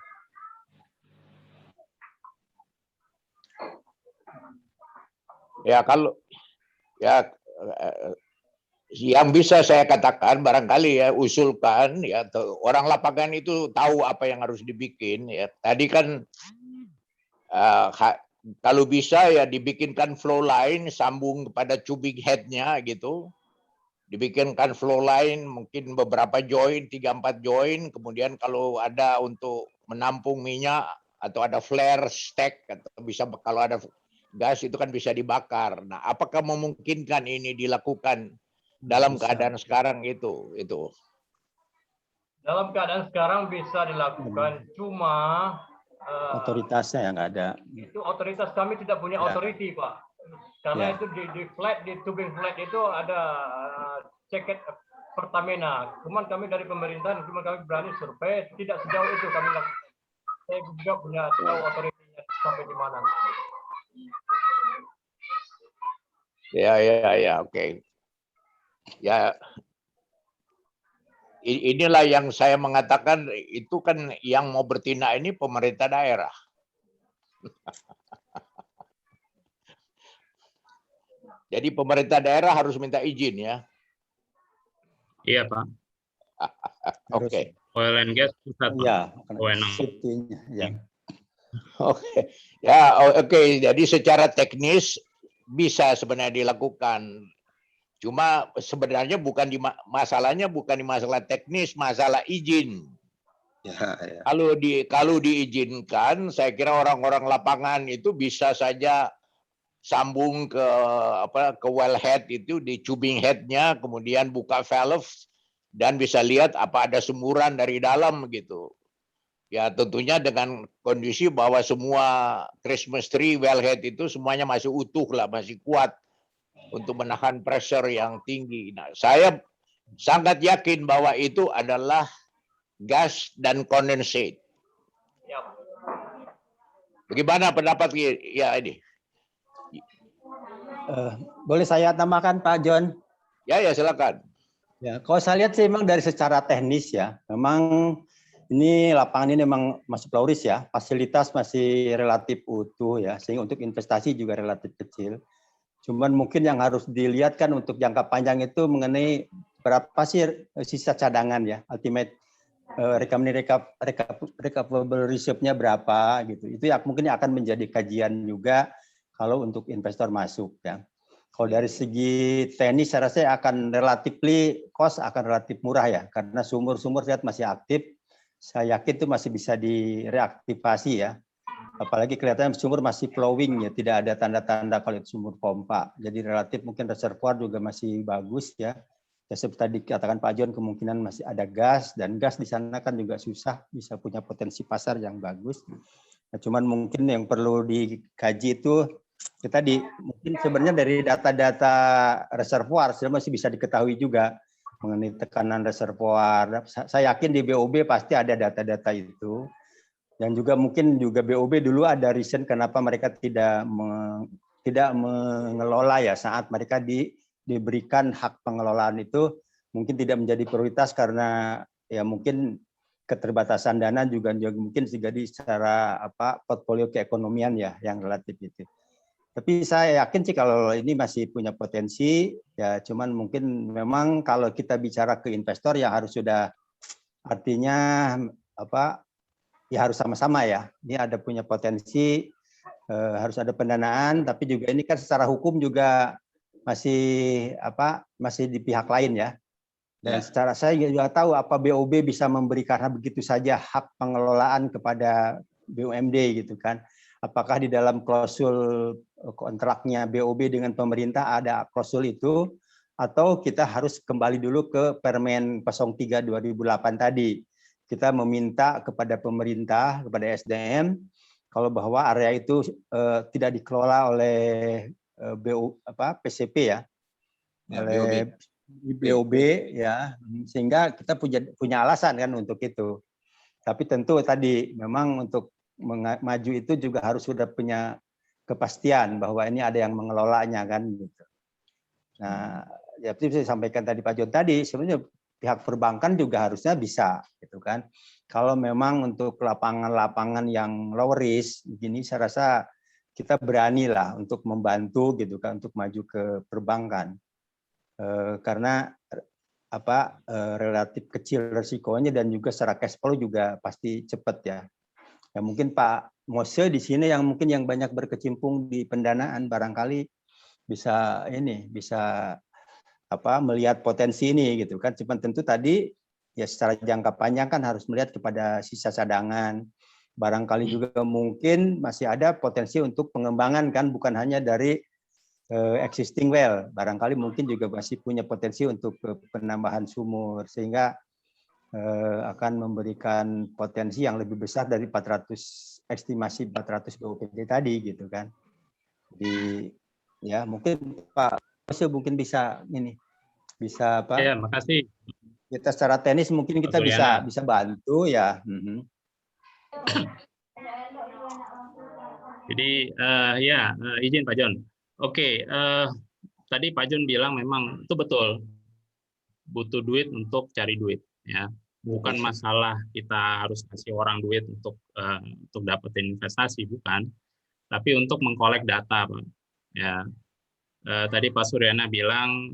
Ya kalau ya yang bisa saya katakan barangkali ya usulkan ya orang lapangan itu tahu apa yang harus dibikin ya. Tadi kan kalau bisa ya dibikinkan flow line sambung kepada tubing head-nya gitu. Dibikinkan flow line mungkin beberapa join, 3-4 join, kemudian kalau ada untuk menampung minyak atau ada flare stack atau bisa kalau ada gas itu kan bisa dibakar. Nah, apakah memungkinkan ini dilakukan dalam keadaan sekarang itu? Dalam keadaan sekarang bisa dilakukan, cuma otoritasnya yang nggak ada. Itu otoritas kami tidak punya authority, Pak. Karena Ya. itu di flat, di tubing flat itu ada ceket Pertamina. Cuman kami dari pemerintahan, cuma kami berani survei, tidak sejauh itu kami lakukan. Saya juga punya tahu otoritinya sampai di mana. Ya, oke. Ya, inilah yang saya mengatakan itu kan yang mau bertindak ini pemerintah daerah. Jadi pemerintah daerah harus minta izin ya. Iya Pak. Oke. Oil and gas pusat Pak. Ya, Wewenang. safety-nya, ya. Oke. Ya, oke. Jadi secara teknis bisa sebenarnya dilakukan. Cuma sebenarnya masalahnya bukan di masalah teknis, masalah izin. Ya, ya. Kalau diizinkan, saya kira orang-orang lapangan itu bisa saja sambung ke wellhead itu di tubing headnya, kemudian buka valve dan bisa lihat apa ada semburan dari dalam gitu. Ya tentunya dengan kondisi bahwa semua Christmas tree wellhead itu semuanya masih utuh lah, masih kuat untuk menahan pressure yang tinggi. Nah, saya sangat yakin bahwa itu adalah gas dan condensate. Ya. Bagaimana pendapat ya ini? Boleh saya tambahkan Pak John? Ya silakan. Ya, kalau saya lihat sih memang dari secara teknis ya, memang ini lapangan ini memang masih flourish ya, fasilitas masih relatif utuh ya, sehingga untuk investasi juga relatif kecil. Cuman mungkin yang harus dilihat kan untuk jangka panjang itu mengenai berapa sih sisa cadangan ya, ultimate recoverable reserve-nya berapa gitu. Itu ya mungkin akan menjadi kajian juga kalau untuk investor masuk ya. Kalau dari segi teknis saya rasa akan cost akan relatif murah ya, karena sumur-sumur lihat masih aktif. Saya yakin itu masih bisa direaktivasi ya. Apalagi kelihatannya sumur masih flowing ya, tidak ada tanda-tanda kalau itu sumur pompa. Jadi relatif mungkin reservoir juga masih bagus ya. Ya seperti tadi dikatakan Pak John, kemungkinan masih ada gas, dan gas di sana kan juga susah, bisa punya potensi pasar yang bagus. Nah, cuman mungkin yang perlu dikaji itu kita mungkin sebenarnya dari data-data reservoir sudah masih bisa diketahui juga mengenai tekanan reservoir. Saya yakin di BOB pasti ada data-data itu. Dan juga mungkin juga BOB dulu ada reason kenapa mereka tidak mengelola ya saat mereka diberikan hak pengelolaan itu mungkin tidak menjadi prioritas karena ya mungkin keterbatasan dana juga mungkin jadi secara portfolio keekonomian ya yang relatif itu. Tapi saya yakin sih kalau ini masih punya potensi ya, cuman mungkin memang kalau kita bicara ke investor ya harus sudah artinya ya harus sama-sama ya. Ini ada punya potensi, harus ada pendanaan, tapi juga ini kan secara hukum juga masih masih di pihak lain ya. Dan secara saya juga tahu apa BOB bisa memberi karena begitu saja hak pengelolaan kepada BUMD gitu kan. Apakah di dalam klausul kontraknya BOB dengan pemerintah ada klausul itu, atau kita harus kembali dulu ke Permen 03 2008 tadi. Kita meminta kepada pemerintah, kepada SDM, kalau bahwa area itu tidak dikelola oleh PCP ya, oleh BOB ya, sehingga kita punya alasan kan untuk itu. Tapi tentu tadi memang untuk maju itu juga harus sudah punya kepastian bahwa ini ada yang mengelolanya kan gitu. Nah, ya seperti saya sampaikan tadi Pak John tadi, sebenarnya pihak perbankan juga harusnya bisa gitu kan. Kalau memang untuk lapangan-lapangan yang low risk begini, saya rasa kita beranilah untuk membantu gitu kan untuk maju ke perbankan. Karena relatif kecil resikonya dan juga secara cash flow juga pasti cepat ya. Ya mungkin Pak Mose di sini yang mungkin yang banyak berkecimpung di pendanaan barangkali bisa melihat potensi ini gitu kan. Cuma tentu tadi ya secara jangka panjang kan harus melihat kepada sisa cadangan. Barangkali juga mungkin masih ada potensi untuk pengembangan kan, bukan hanya dari existing well. Barangkali mungkin juga masih punya potensi untuk penambahan sumur sehingga akan memberikan potensi yang lebih besar dari estimasi 400 BOPT tadi gitu kan. Jadi Ya, mungkin Pak Bosio mungkin bisa ini bisa apa? Ya, makasih. Kita secara teknis mungkin kita bisa bantu ya. Jadi izin Pak John. Oke, tadi Pak John bilang memang itu betul, butuh duit untuk cari duit, ya. Bukan masalah kita harus kasih orang duit untuk dapetin investasi, bukan. Tapi untuk mengkolek data, Pak. Ya, tadi Pak Suryana bilang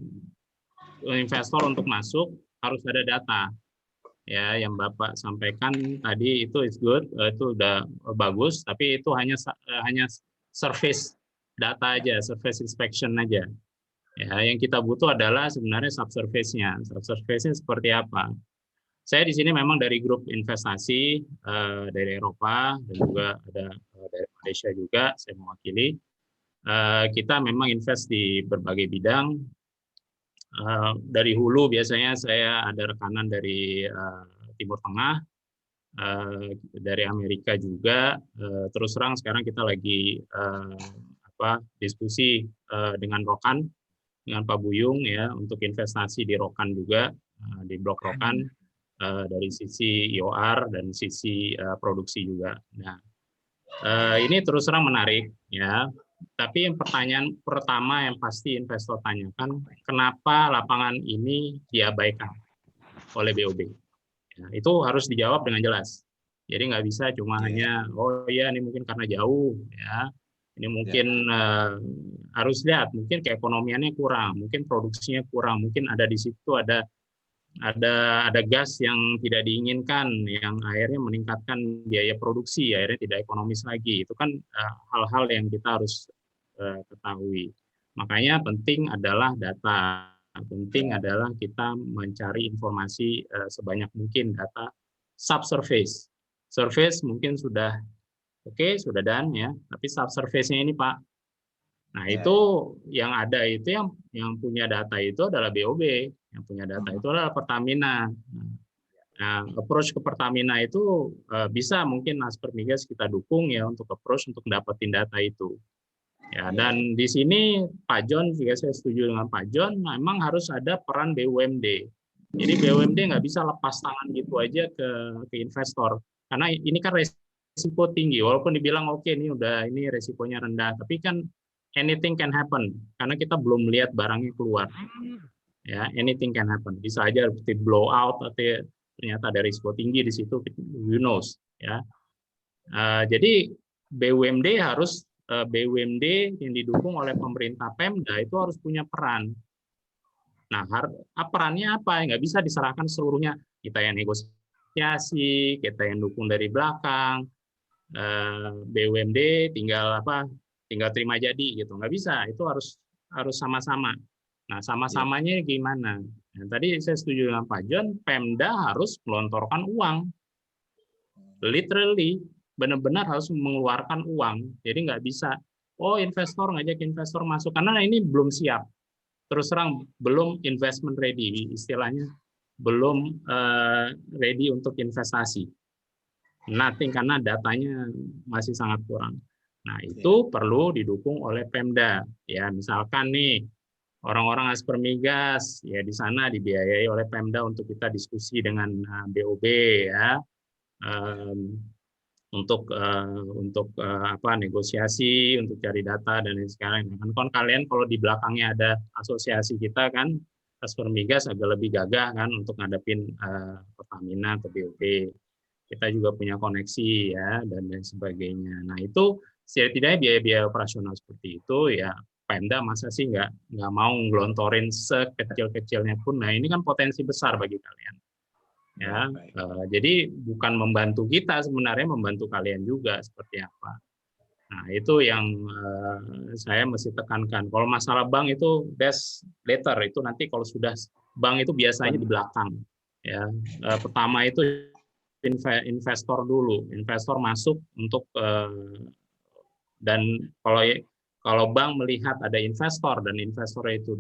investor untuk masuk harus ada data. Ya, yang Bapak sampaikan tadi itu is good, itu udah bagus, tapi itu hanya surface data aja, surface inspection aja. Ya, yang kita butuh adalah sebenarnya subsurface-nya. Subsurface-nya seperti apa? Saya di sini memang dari grup investasi dari Eropa dan juga ada dari Malaysia juga saya mewakili. Kita memang invest di berbagai bidang. Dari hulu biasanya saya ada rekanan dari Timur Tengah, dari Amerika juga. Terus terang sekarang kita lagi diskusi dengan Rokan, dengan Pak Buyung ya untuk investasi di Rokan juga, di blok Rokan dari sisi IOR dan sisi produksi juga. Nah, ini terus terang menarik ya. Tapi yang pertanyaan pertama yang pasti investor tanyakan, kenapa lapangan ini diabaikan oleh BOB? Ya, itu harus dijawab dengan jelas. Jadi nggak bisa cuma hanya, oh iya ini mungkin karena jauh, ya. Ini mungkin harus lihat, mungkin keekonomiannya kurang, mungkin produksinya kurang, mungkin ada di situ ada gas yang tidak diinginkan, yang akhirnya meningkatkan biaya produksi, akhirnya tidak ekonomis lagi. Itu kan hal-hal yang kita harus ketahui. Makanya penting adalah data, penting adalah kita mencari informasi sebanyak mungkin data subsurface. Surface mungkin sudah oke, sudah done ya, tapi subsurface-nya ini Pak. Nah, itu yang ada itu yang punya data itu adalah BOB, yang punya data itu adalah Pertamina. Nah, approach ke Pertamina itu bisa mungkin Aspermigas kita dukung ya untuk approach untuk dapetin data itu. Ya, dan di sini Pak John juga saya setuju dengan Pak John, memang harus ada peran BUMD. Jadi BUMD nggak bisa lepas tangan gitu aja ke investor, karena ini kan resiko tinggi. Walaupun dibilang oke ini resikonya rendah, tapi kan anything can happen karena kita belum melihat barangnya keluar. Ya, anything can happen. Bisa aja seperti blow out atau ternyata ada risiko tinggi di situ, who knows ya. Jadi BUMD yang didukung oleh pemerintah Pemda itu harus punya peran. Nah, perannya apa? Nggak bisa diserahkan seluruhnya. Kita yang negosiasi, kita yang dukung dari belakang, BUMD tinggal terima jadi gitu. Nggak bisa. Itu harus sama-sama. Nah, sama-samanya gimana? Nah, tadi saya setuju dengan Pak John, Pemda harus melontorkan uang. Literally, benar-benar harus mengeluarkan uang. Jadi nggak bisa, ngajak investor masuk. Karena ini belum siap. Terus terang, belum investment ready. Istilahnya, belum ready untuk investasi. Nothing, karena datanya masih sangat kurang. Nah, itu perlu didukung oleh Pemda. Ya, misalkan nih, orang-orang Aspermigas, ya di sana dibiayai oleh Pemda untuk kita diskusi dengan BOB ya. Untuk negosiasi, untuk cari data dan lain sebagainya. Kan kalian kalau di belakangnya ada asosiasi kita kan, Aspermigas agak lebih gagah kan untuk ngadepin Pertamina atau BOB. Kita juga punya koneksi ya dan lain sebagainya. Nah itu setidaknya biaya-biaya operasional seperti itu ya Pemda masa sih nggak mau ngelontorin sekecil-kecilnya pun. Nah ini kan potensi besar bagi kalian. Ya, jadi bukan membantu kita sebenarnya, membantu kalian juga seperti apa. Nah itu yang saya mesti tekankan. Kalau masalah bank itu that's later, itu nanti kalau sudah bank itu biasanya di belakang. Ya, pertama itu investor dulu, investor masuk untuk dan kalau bank melihat ada investor dan investor itu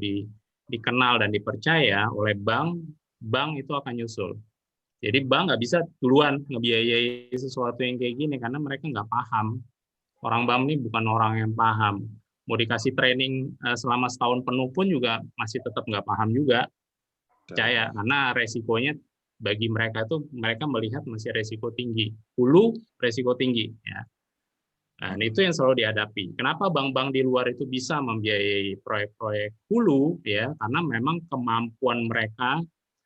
dikenal dan dipercaya oleh bank itu akan nyusul. Jadi bank nggak bisa duluan ngebiayai sesuatu yang kayak gini karena mereka nggak paham. Orang bank ini bukan orang yang paham. mau dikasih training selama setahun penuh pun juga masih tetap nggak paham juga. Percaya, karena resikonya bagi mereka itu mereka melihat masih resiko tinggi, hulu resiko tinggi. Ya. Nah, itu yang selalu dihadapi. Kenapa bank-bank di luar itu bisa membiayai proyek-proyek hulu? Ya, karena memang kemampuan mereka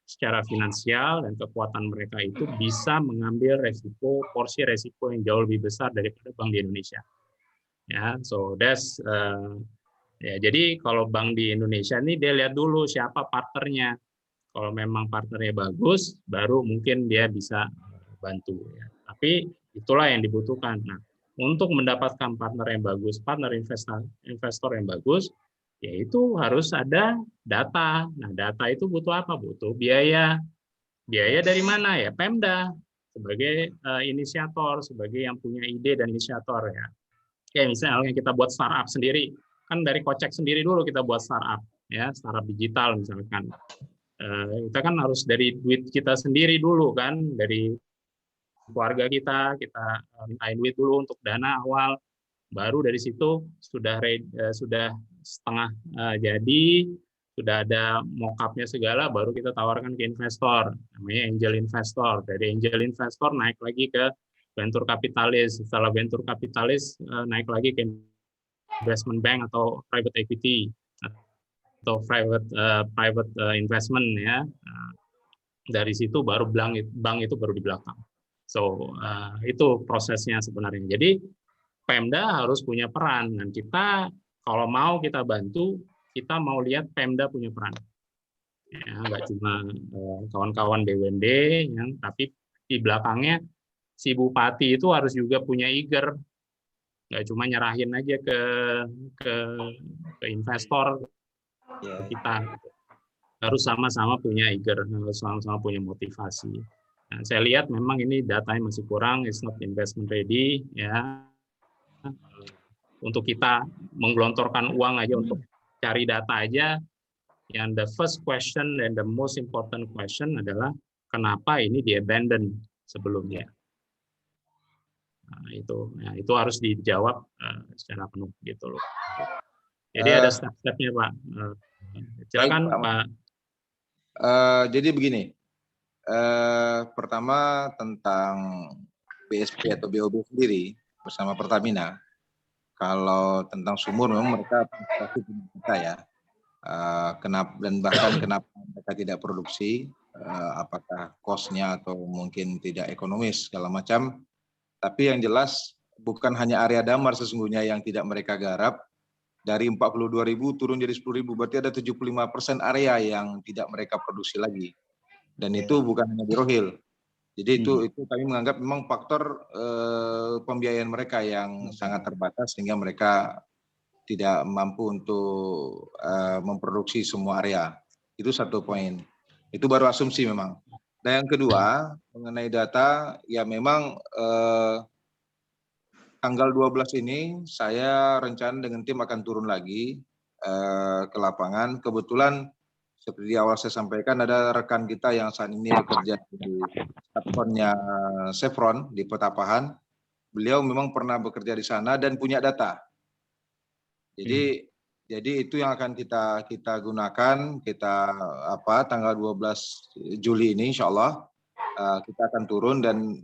secara finansial dan kekuatan mereka itu bisa mengambil resiko, porsi resiko yang jauh lebih besar daripada bank di Indonesia. Ya, so that's ya. Jadi kalau bank di Indonesia ini dia lihat dulu siapa partnernya. Kalau memang partnernya bagus, baru mungkin dia bisa bantu. Ya. Tapi itulah yang dibutuhkan. Nah, untuk mendapatkan partner yang bagus, partner investor yang bagus, yaitu harus ada data. Nah, data itu butuh apa? Butuh biaya. Biaya dari mana ya? Pemda sebagai inisiator, sebagai yang punya ide dan inisiator ya. Kayak misalnya kita buat startup sendiri, kan dari kocek sendiri dulu kita buat startup, ya startup digital misalkan. Kita kan harus dari duit kita sendiri dulu kan, dari keluarga kita mintain duit dulu untuk dana awal, baru dari situ sudah setengah jadi, sudah ada mock-up-nya segala, baru kita tawarkan ke investor, namanya angel investor. Dari angel investor naik lagi ke venture capitalis, setelah venture capitalis naik lagi ke investment bank atau private equity atau private investment ya. Dari situ baru bank itu baru di belakang. So itu prosesnya sebenarnya. Jadi Pemda harus punya peran, dan kita kalau mau kita bantu, kita mau lihat Pemda punya peran. Ya, nggak cuma kawan-kawan BUMD, ya, tapi di belakangnya si bupati itu harus juga punya eager, nggak cuma nyerahin aja ke investor. Kita harus sama-sama punya eager, harus sama-sama punya motivasi. Nah, saya lihat memang ini datanya masih kurang, it's not investment ready, ya. Untuk kita menggelontorkan uang aja untuk cari data aja, yang the first question and the most important question adalah kenapa ini di-abandon sebelumnya. Nah, itu harus dijawab secara penuh gitu loh. Jadi ada step-stepnya Pak. Silakan Pak. Jadi begini, pertama tentang BSP atau BOB sendiri bersama Pertamina, kalau tentang sumur memang mereka pasti punya kita ya. Kenapa mereka tidak produksi, apakah cost-nya atau mungkin tidak ekonomis segala macam. Tapi yang jelas bukan hanya area damar sesungguhnya yang tidak mereka garap. Dari 42.000 turun jadi 10.000, berarti ada 75% area yang tidak mereka produksi lagi. Dan itu bukan hanya di Rohil. Jadi itu kami menganggap memang faktor pembiayaan mereka yang sangat terbatas sehingga mereka tidak mampu untuk memproduksi semua area. Itu satu poin. Itu baru asumsi memang. Dan yang kedua, mengenai data, ya memang tanggal 12 ini saya rencana dengan tim akan turun lagi ke lapangan. Kebetulan seperti di awal saya sampaikan ada rekan kita yang saat ini bekerja di platformnya Chevron di Petapahan. Beliau memang pernah bekerja di sana dan punya data. Jadi itu yang akan kita gunakan, tanggal 12 Juli ini insya Allah kita akan turun dan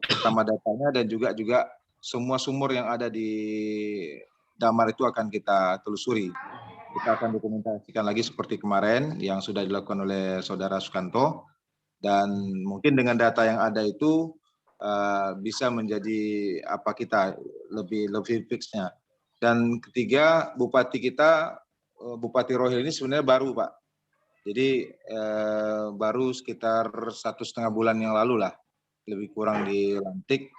pertama datanya dan juga semua sumur yang ada di damar itu akan kita telusuri. Kita akan dokumentasikan lagi seperti kemarin yang sudah dilakukan oleh Saudara Sukanto, dan mungkin dengan data yang ada itu bisa menjadi kita lebih fixnya. Dan ketiga, Bupati kita, Bupati Rohil ini sebenarnya baru Pak. Jadi baru sekitar 1,5 bulan yang lalu lah, lebih kurang dilantik,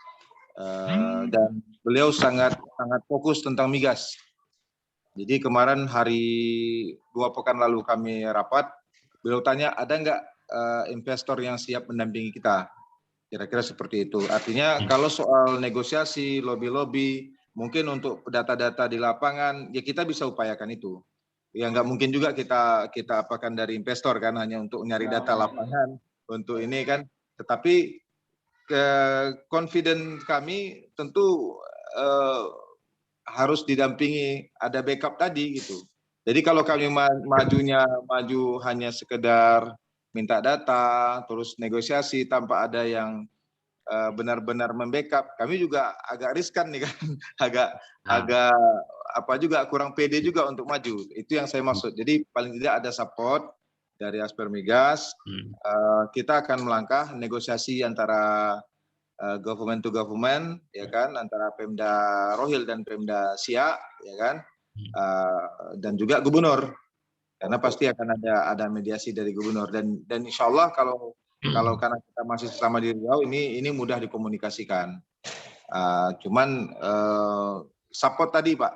dan beliau sangat fokus tentang migas. Jadi kemarin hari 2 pekan lalu kami rapat, beliau tanya ada nggak investor yang siap mendampingi kita, kira-kira seperti itu. Artinya kalau soal negosiasi, lobby, mungkin untuk data-data di lapangan, ya kita bisa upayakan itu. Ya nggak mungkin juga kita apakan dari investor kan, hanya untuk nyari data lapangan untuk ini kan. Tetapi confident kami tentu harus didampingi, ada backup tadi gitu. Jadi kalau kami maju hanya sekedar minta data, terus negosiasi tanpa ada yang benar-benar membackup, kami juga agak riskan nih kan, agak apa juga kurang pede juga untuk maju. Itu yang saya maksud. Jadi paling tidak ada support dari Aspermigas. Kita akan melangkah negosiasi antara government to government, ya kan, antara Pemda Rohil dan Pemda Siak, ya kan, dan juga gubernur. Karena pasti akan ada mediasi dari gubernur, dan insya Allah kalau karena kita masih sama di Riau, ini mudah dikomunikasikan. Cuman support tadi Pak,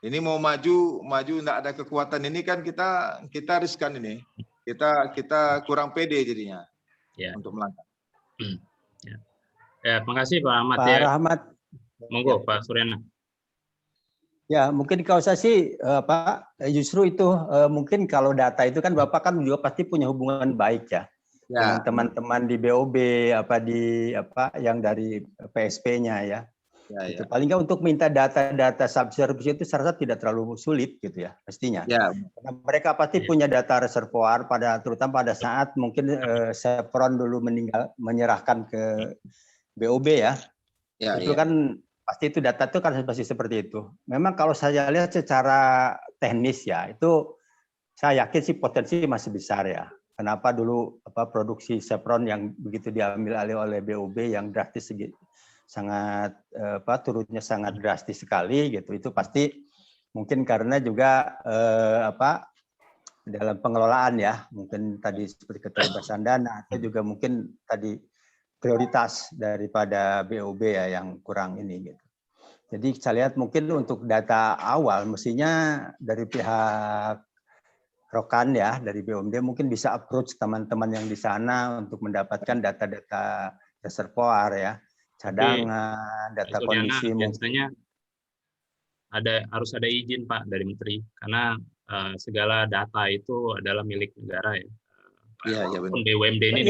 ini mau maju tidak ada kekuatan ini kan kita riskan ini, kita kurang pede jadinya untuk melangkah. Ya, makasih Pak Ahmad. Pak Rahmat. Monggo Pak Suryana. Ya, mungkin kalau saya sih Pak, justru itu mungkin kalau data itu kan Bapak kan juga pasti punya hubungan baik ya dengan teman-teman di BOB yang dari PSP-nya ya. Itu paling nggak untuk minta data subservice itu saya rasa tidak terlalu sulit gitu ya pastinya. Karena mereka pasti punya data reservoir terutama pada saat mungkin Chevron dulu menyerahkan ke BOB ya. Itu kan pasti itu data itu kan pasti seperti itu. Memang kalau saya lihat secara teknis ya, itu saya yakin sih potensi masih besar ya. Kenapa dulu produksi Chevron yang begitu diambil alih oleh BOB yang drastis sangat turunnya sangat drastis sekali gitu. Itu pasti mungkin karena juga dalam pengelolaan ya, mungkin tadi seperti keterbatasan dana atau juga mungkin tadi prioritas daripada BOB ya yang kurang ini gitu. Jadi saya lihat mungkin untuk data awal mestinya dari pihak Rokan ya, dari BUMD mungkin bisa approach teman-teman yang di sana untuk mendapatkan data-data reservoir ya, cadangan, data kondisi. Biasanya harus ada izin Pak dari Menteri karena segala data itu adalah milik negara ya. Iya benar. BUMD ini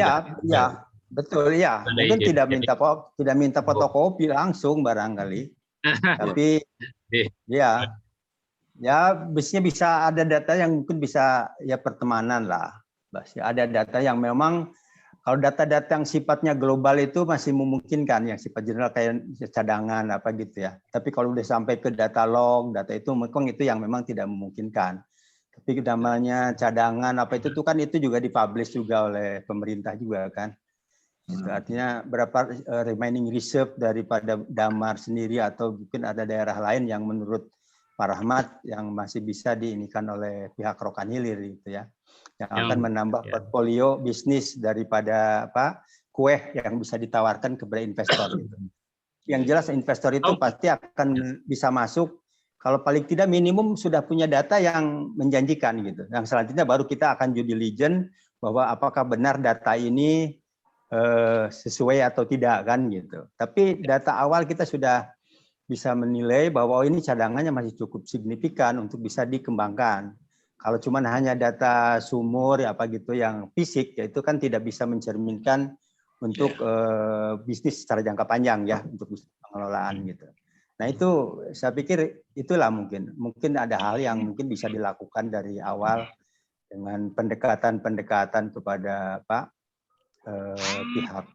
betul ya. Mungkin tidak minta fotokopi langsung barangkali. Tapi biasanya bisa ada data yang mungkin bisa ya pertemanan lah. Ada data yang memang kalau data-data yang sifatnya global itu masih memungkinkan, yang sifat general kayak cadangan apa gitu ya. Tapi kalau udah sampai ke data log, data itu mungkin itu yang memang tidak memungkinkan. Tapi namanya cadangan apa itu tuh kan itu juga dipublish juga oleh pemerintah juga kan. Itu artinya berapa remaining reserve daripada Damar sendiri atau mungkin ada daerah lain yang menurut Pak Rahmat yang masih bisa diinikan oleh pihak Rokan Hilir gitu ya, yang akan menambah portfolio bisnis daripada kue yang bisa ditawarkan kepada investor gitu. Yang jelas investor itu pasti akan bisa masuk kalau paling tidak minimum sudah punya data yang menjanjikan gitu. Yang selanjutnya baru kita akan due diligence bahwa apakah benar data ini sesuai atau tidak kan gitu. Tapi data awal kita sudah bisa menilai bahwa ini cadangannya masih cukup signifikan untuk bisa dikembangkan. Kalau cuma hanya data sumur ya apa gitu yang fisik ya itu kan tidak bisa mencerminkan untuk bisnis secara jangka panjang ya untuk pengelolaan gitu. Nah itu saya pikir itulah mungkin ada hal yang mungkin bisa dilakukan dari awal dengan pendekatan kepada pihak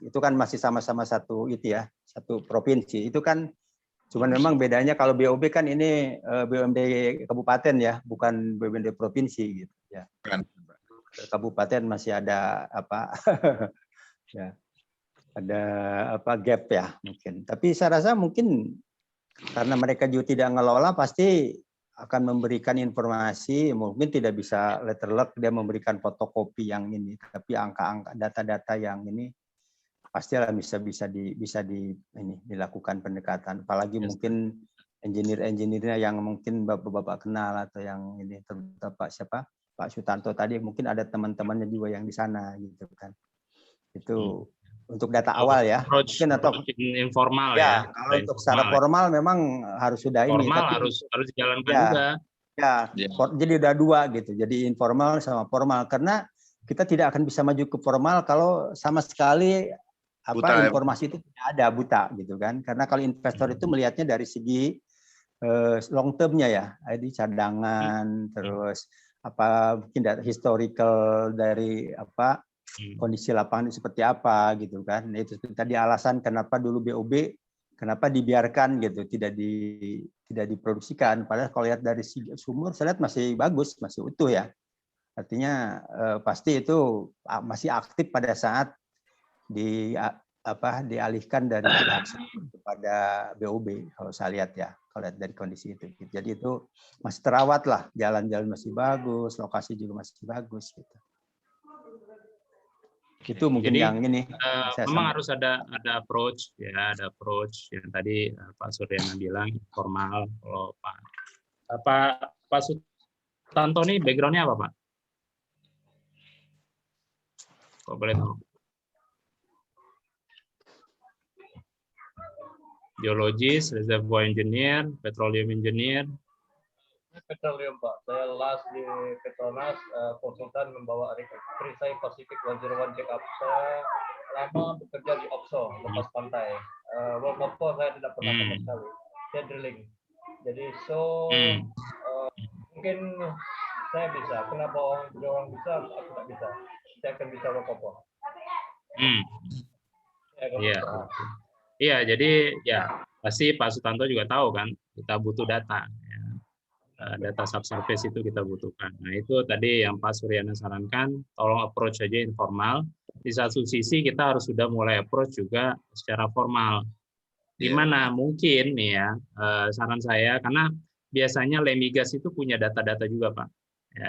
itu kan masih sama-sama satu provinsi itu kan, cuman memang bedanya kalau BOB kan ini BUMD kabupaten ya, bukan BUMD provinsi gitu ya. Kabupaten masih ada gap ya mungkin. Tapi saya rasa mungkin karena mereka juga tidak ngelola pasti akan memberikan informasi, mungkin tidak bisa letterlock dia memberikan fotokopi yang ini, tapi angka-angka data-data yang ini pastilah bisa dilakukan pendekatan. Apalagi mungkin engineer-engineernya yang mungkin bapak-bapak kenal atau yang ini terutama Pak Sutanto tadi mungkin ada teman-temannya juga yang di sana gitu kan. Itu untuk data awal ya, mungkin atau informal ya. Kalau untuk secara formal memang harus sudah ini. Formal harus dijalankan juga. Jadi udah dua gitu. Jadi informal sama formal karena kita tidak akan bisa maju ke formal kalau sama sekali Buta, ya. informasi itu tidak ada, buta gitu kan. Karena kalau investor itu melihatnya dari segi long term-nya ya, jadi cadangan, terus apa mungkin historical dari apa kondisi lapangan itu seperti apa gitu kan. Itu tadi alasan kenapa dulu BOB kenapa dibiarkan gitu, tidak diproduksikan. Padahal kalau lihat dari sumur, saya lihat masih bagus, masih utuh ya. Artinya pasti itu masih aktif pada saat dialihkan dari pihak kepada BOB. Kalau saya lihat ya, kalau lihat dari kondisi itu. Jadi itu masih terawat lah, jalan-jalan masih bagus, lokasi juga masih bagus gitu. Itu mungkin jadi, yang ini memang harus ada approach ya, ada approach yang tadi Pak Suryana bilang formal. Kalau Pak Sutanto ini background-nya apa Pak? Kok boleh tahu? Geologis, reservoir engineer, petroleum engineer. Petroleum Pak, saya last di Petronas konsultan membawa perisai Pacific 101 backup. Saya lama bekerja di offshore lepas pantai. Work offshore saya tidak pernah sama sekali. Saya drilling. Jadi mungkin saya bisa. Kenapa orang bisa? Aku tak bisa. Saya akan bisa work offshore. Iya. Iya, jadi ya pasti Pak Sutanto juga tahu kan kita butuh data. Data subsurface itu kita butuhkan. Nah itu tadi yang Pak Suryana sarankan, tolong approach aja informal. Di satu sisi kita harus sudah mulai approach juga secara formal. Di mana mungkin nih ya saran saya, karena biasanya Lemigas itu punya data-data juga Pak.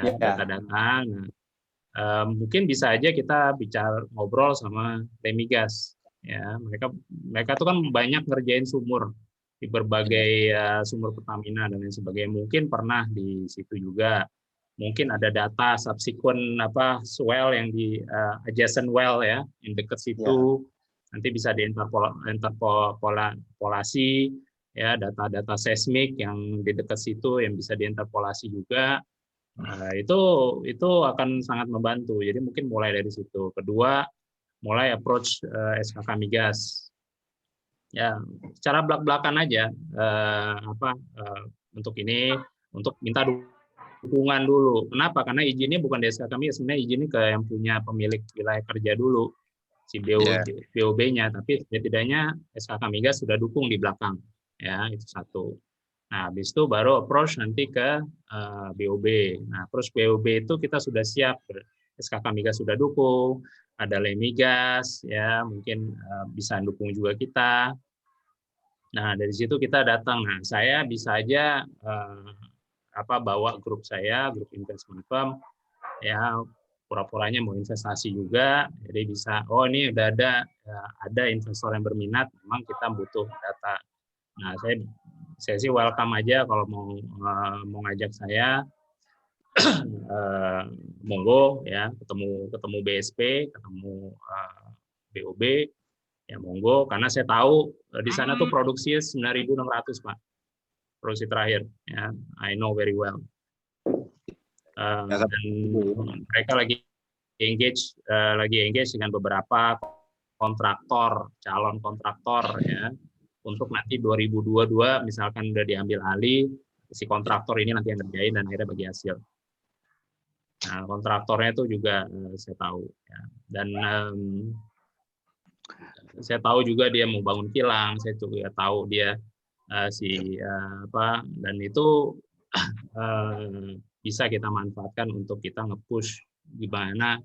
Data-data. Nah, mungkin bisa aja kita bicara ngobrol sama Lemigas. Ya, mereka tuh kan banyak ngerjain sumur di berbagai sumur Pertamina dan lain sebagainya. Mungkin pernah di situ juga. Mungkin ada data subsequent well yang di adjacent well ya, yang dekat situ. Nanti bisa diinterpolasi ya, data-data seismik yang di dekat situ yang bisa diinterpolasi juga. Itu akan sangat membantu. Jadi mungkin mulai dari situ. Kedua, mulai approach SKK Migas. Ya, secara belak-belakan aja untuk ini, untuk minta dukungan dulu. Kenapa? Karena izinnya bukan di SKK Migas, sebenarnya izinnya ke yang punya pemilik wilayah kerja dulu, si BOB-nya. Tapi setidaknya SKK Migas sudah dukung di belakang. Ya, itu satu. Nah, habis itu baru approach nanti ke BOB. Nah, approach BOB itu kita sudah siap. SKK Migas sudah dukung, ada Lemigas, ya mungkin bisa dukung juga kita. Nah dari situ kita datang. Nah saya bisa aja bawa grup saya, grup investment firm, ya pura-puranya mau investasi juga, jadi bisa. Oh ini udah ada investor yang berminat, memang kita butuh data. Nah saya sih welcome aja kalau mau ngajak saya. Monggo ya, ketemu BSP, ketemu BOB ya monggo, karena saya tahu di sana tuh produksinya 9.600 Pak, produksi terakhir ya, I know very well. Dan mereka lagi engage dengan beberapa kontraktor, calon kontraktor ya, untuk nanti 2022 misalkan udah diambil alih, si kontraktor ini nanti yang ngerjain dan akhirnya bagi hasil. Nah, kontraktornya itu juga saya tahu ya. Dan saya tahu juga dia mau bangun kilang, saya juga tahu dia dan itu bisa kita manfaatkan untuk kita nge-push gimana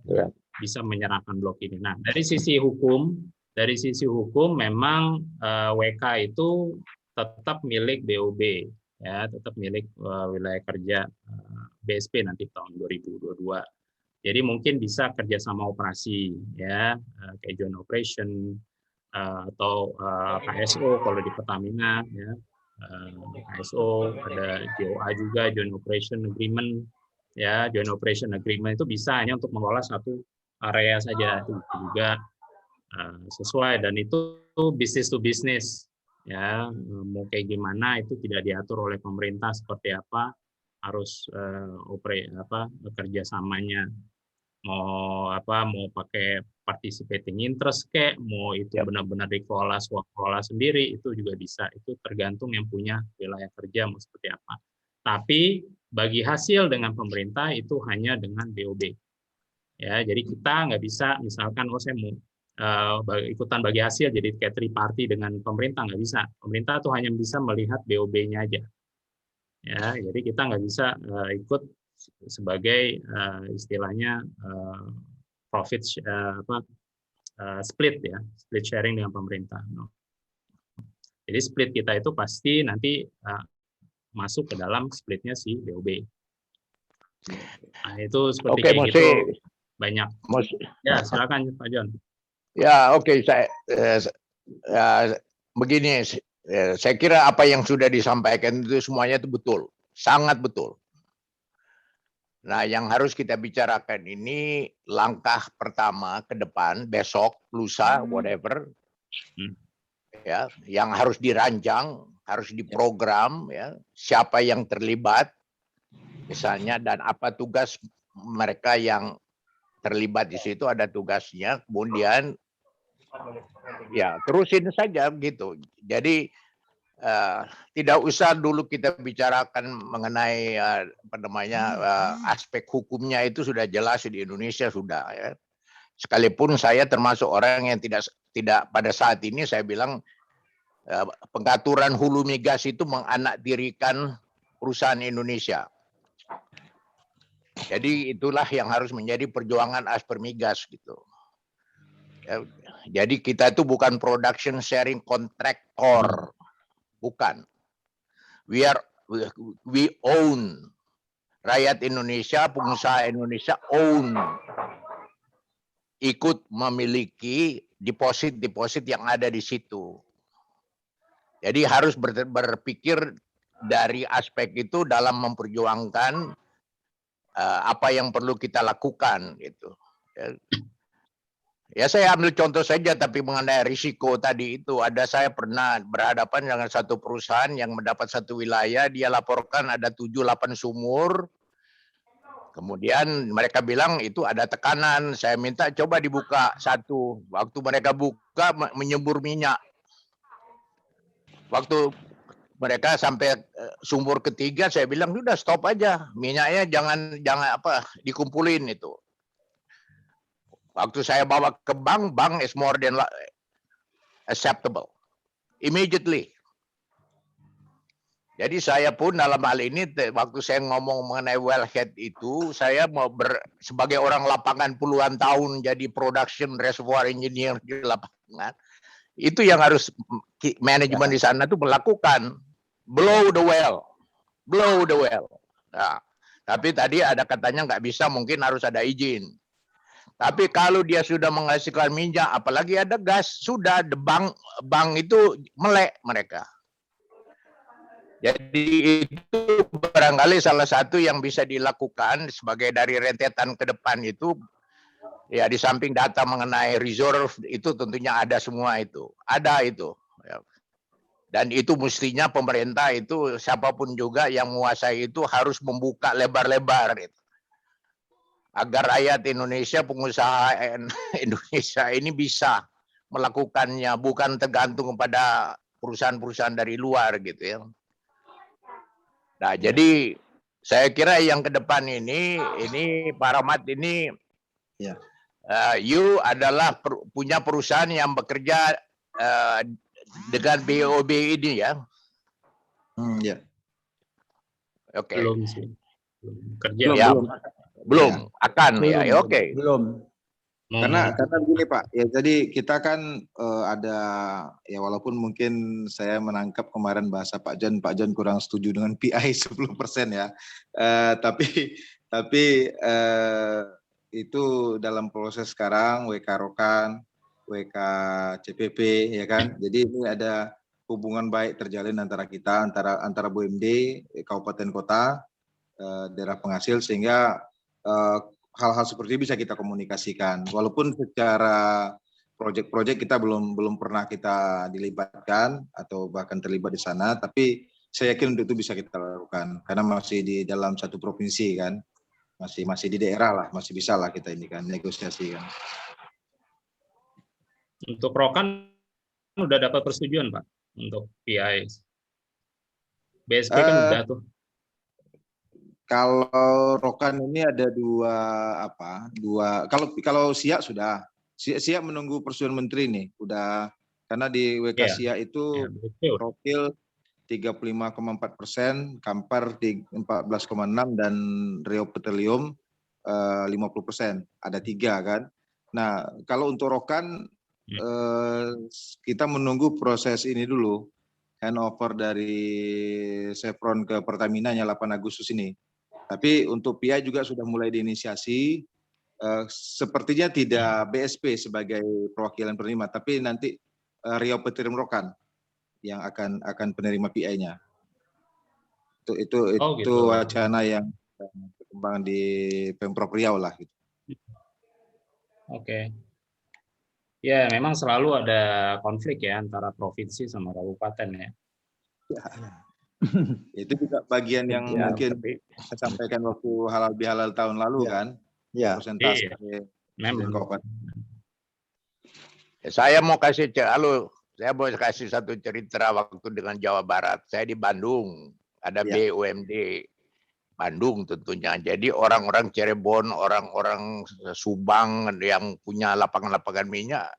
bisa menyerahkan blok ini. Nah, dari sisi hukum memang WK itu tetap milik BOB ya, tetap milik wilayah kerja BSP nanti tahun 2022. Jadi mungkin bisa kerjasama operasi ya, kayak joint operation atau KSO kalau di Pertamina ya, KSO, ada JOA juga, joint operation agreement ya. Joint operation agreement itu bisa hanya untuk mengelola satu area saja, itu juga sesuai, dan itu business to business ya, mau kayak gimana itu tidak diatur oleh pemerintah seperti apa harus kerjasamanya. mau pakai participating interest kayak, mau itu benar-benar dikelola swakelola sendiri, itu juga bisa. Itu tergantung yang punya wilayah kerja mau seperti apa. Tapi bagi hasil dengan pemerintah itu hanya dengan BOB. Ya, jadi kita nggak bisa misalkan saya mau ikutan bagi hasil jadi kayak triparty dengan pemerintah, nggak bisa. Pemerintah tuh hanya bisa melihat BOB-nya aja. Ya, jadi kita nggak bisa ikut sebagai istilahnya profit split ya, split sharing dengan pemerintah. Jadi split kita itu pasti nanti masuk ke dalam splitnya si BOB. Nah, itu seperti kayak gitu banyak. Ya, silakan Pak John. Ya, oke, saya begini, saya kira apa yang sudah disampaikan itu semuanya itu betul, sangat betul. Nah, yang harus kita bicarakan ini langkah pertama ke depan, besok, lusa, whatever, ya, yang harus dirancang, harus diprogram, ya, siapa yang terlibat, misalnya, dan apa tugas mereka yang terlibat di situ, ada tugasnya, kemudian ya terusin saja gitu. Jadi tidak usah dulu kita bicarakan mengenai aspek hukumnya, itu sudah jelas di Indonesia sudah ya. Sekalipun saya termasuk orang yang tidak pada saat ini saya bilang pengaturan hulu migas itu menganaktirikan perusahaan Indonesia. Jadi itulah yang harus menjadi perjuangan Aspermigas gitu. Ya, jadi kita itu bukan production sharing contractor. Bukan. We own. Rakyat Indonesia, pengusaha Indonesia own. Ikut memiliki deposit yang ada di situ. Jadi harus berpikir dari aspek itu dalam memperjuangkan apa yang perlu kita lakukan gitu. Ya, saya ambil contoh saja, tapi mengenai risiko tadi itu, saya pernah berhadapan dengan satu perusahaan yang mendapat satu wilayah, dia laporkan ada 7-8 sumur, kemudian mereka bilang itu ada tekanan, saya minta coba dibuka satu, waktu mereka buka menyembur minyak, waktu mereka sampai sumur ketiga, saya bilang sudah stop aja, minyaknya jangan dikumpulin itu. Waktu saya bawa ke bank is more than acceptable. Immediately. Jadi saya pun dalam hal ini, waktu saya ngomong mengenai wellhead itu, saya mau sebagai orang lapangan puluhan tahun jadi production reservoir engineer di lapangan, itu yang harus manajemen di sana tuh melakukan. Blow the well. Nah, tapi tadi ada katanya nggak bisa, mungkin harus ada izin. Tapi kalau dia sudah menghasilkan minyak, apalagi ada gas, sudah bank itu melek mereka. Jadi itu barangkali salah satu yang bisa dilakukan sebagai dari rentetan ke depan itu, ya di samping data mengenai reserve itu tentunya ada semua itu. Ada itu. Dan itu mestinya pemerintah itu siapapun juga yang menguasai itu harus membuka lebar-lebar itu. Agar rakyat Indonesia, pengusaha Indonesia ini bisa melakukannya, bukan tergantung kepada perusahaan-perusahaan dari luar gitu ya. Nah, jadi saya kira yang ke depan ini Pak Rahmat ini, ya, you adalah punya perusahaan yang bekerja dengan BOB ini ya. Ya. Oke. Belum sih. Kerja. Ya, belum akan ya, oke. Belum. Karena begini Pak, ya jadi kita kan ada ya, walaupun mungkin saya menangkap kemarin bahasa Pak John kurang setuju dengan PI 10% ya, tapi itu dalam proses sekarang WK Rokan, WK CPP ya kan, jadi ini ada hubungan baik terjalin antara kita, antara BUMD, kabupaten kota, daerah penghasil, sehingga hal-hal seperti ini bisa kita komunikasikan. Walaupun secara proyek-proyek kita belum pernah kita dilibatkan atau bahkan terlibat di sana, tapi saya yakin untuk itu bisa kita lakukan karena masih di dalam satu provinsi kan. masih di daerah lah, masih bisa lah kita ini kan negosiasi kan. Untuk rokan udah dapat persetujuan Pak untuk PI. BSP kan udah tuh. Kalau rokan ini ada dua kalau SIA sudah SIA menunggu persetujuan menteri nih udah, karena di WK SIA itu profil 35,4%, Kampar 14,6 dan Riau Petroleum 50%. Ada 3 kan. Nah, kalau untuk rokan kita menunggu proses ini dulu, handover dari Chevron ke Pertamina-nya 8 Agustus ini. Tapi untuk PI juga sudah mulai diinisiasi, sepertinya tidak BSP sebagai perwakilan penerima, tapi nanti Riau Petroleum Rokan yang akan penerima PI-nya. Itu gitu. wacana yang berkembang di Pemprov Riau lah. Gitu. Oke. Ya, memang selalu ada konflik ya antara provinsi sama kabupaten ya. Itu juga bagian yang mungkin saya sampaikan waktu halal bihalal tahun lalu kan. Ya. Persentase Memang. Saya mau kasih satu cerita waktu dengan Jawa Barat. Saya di Bandung, ada BUMD Bandung tentunya. Jadi orang-orang Cirebon, orang-orang Subang yang punya lapangan-lapangan minyak,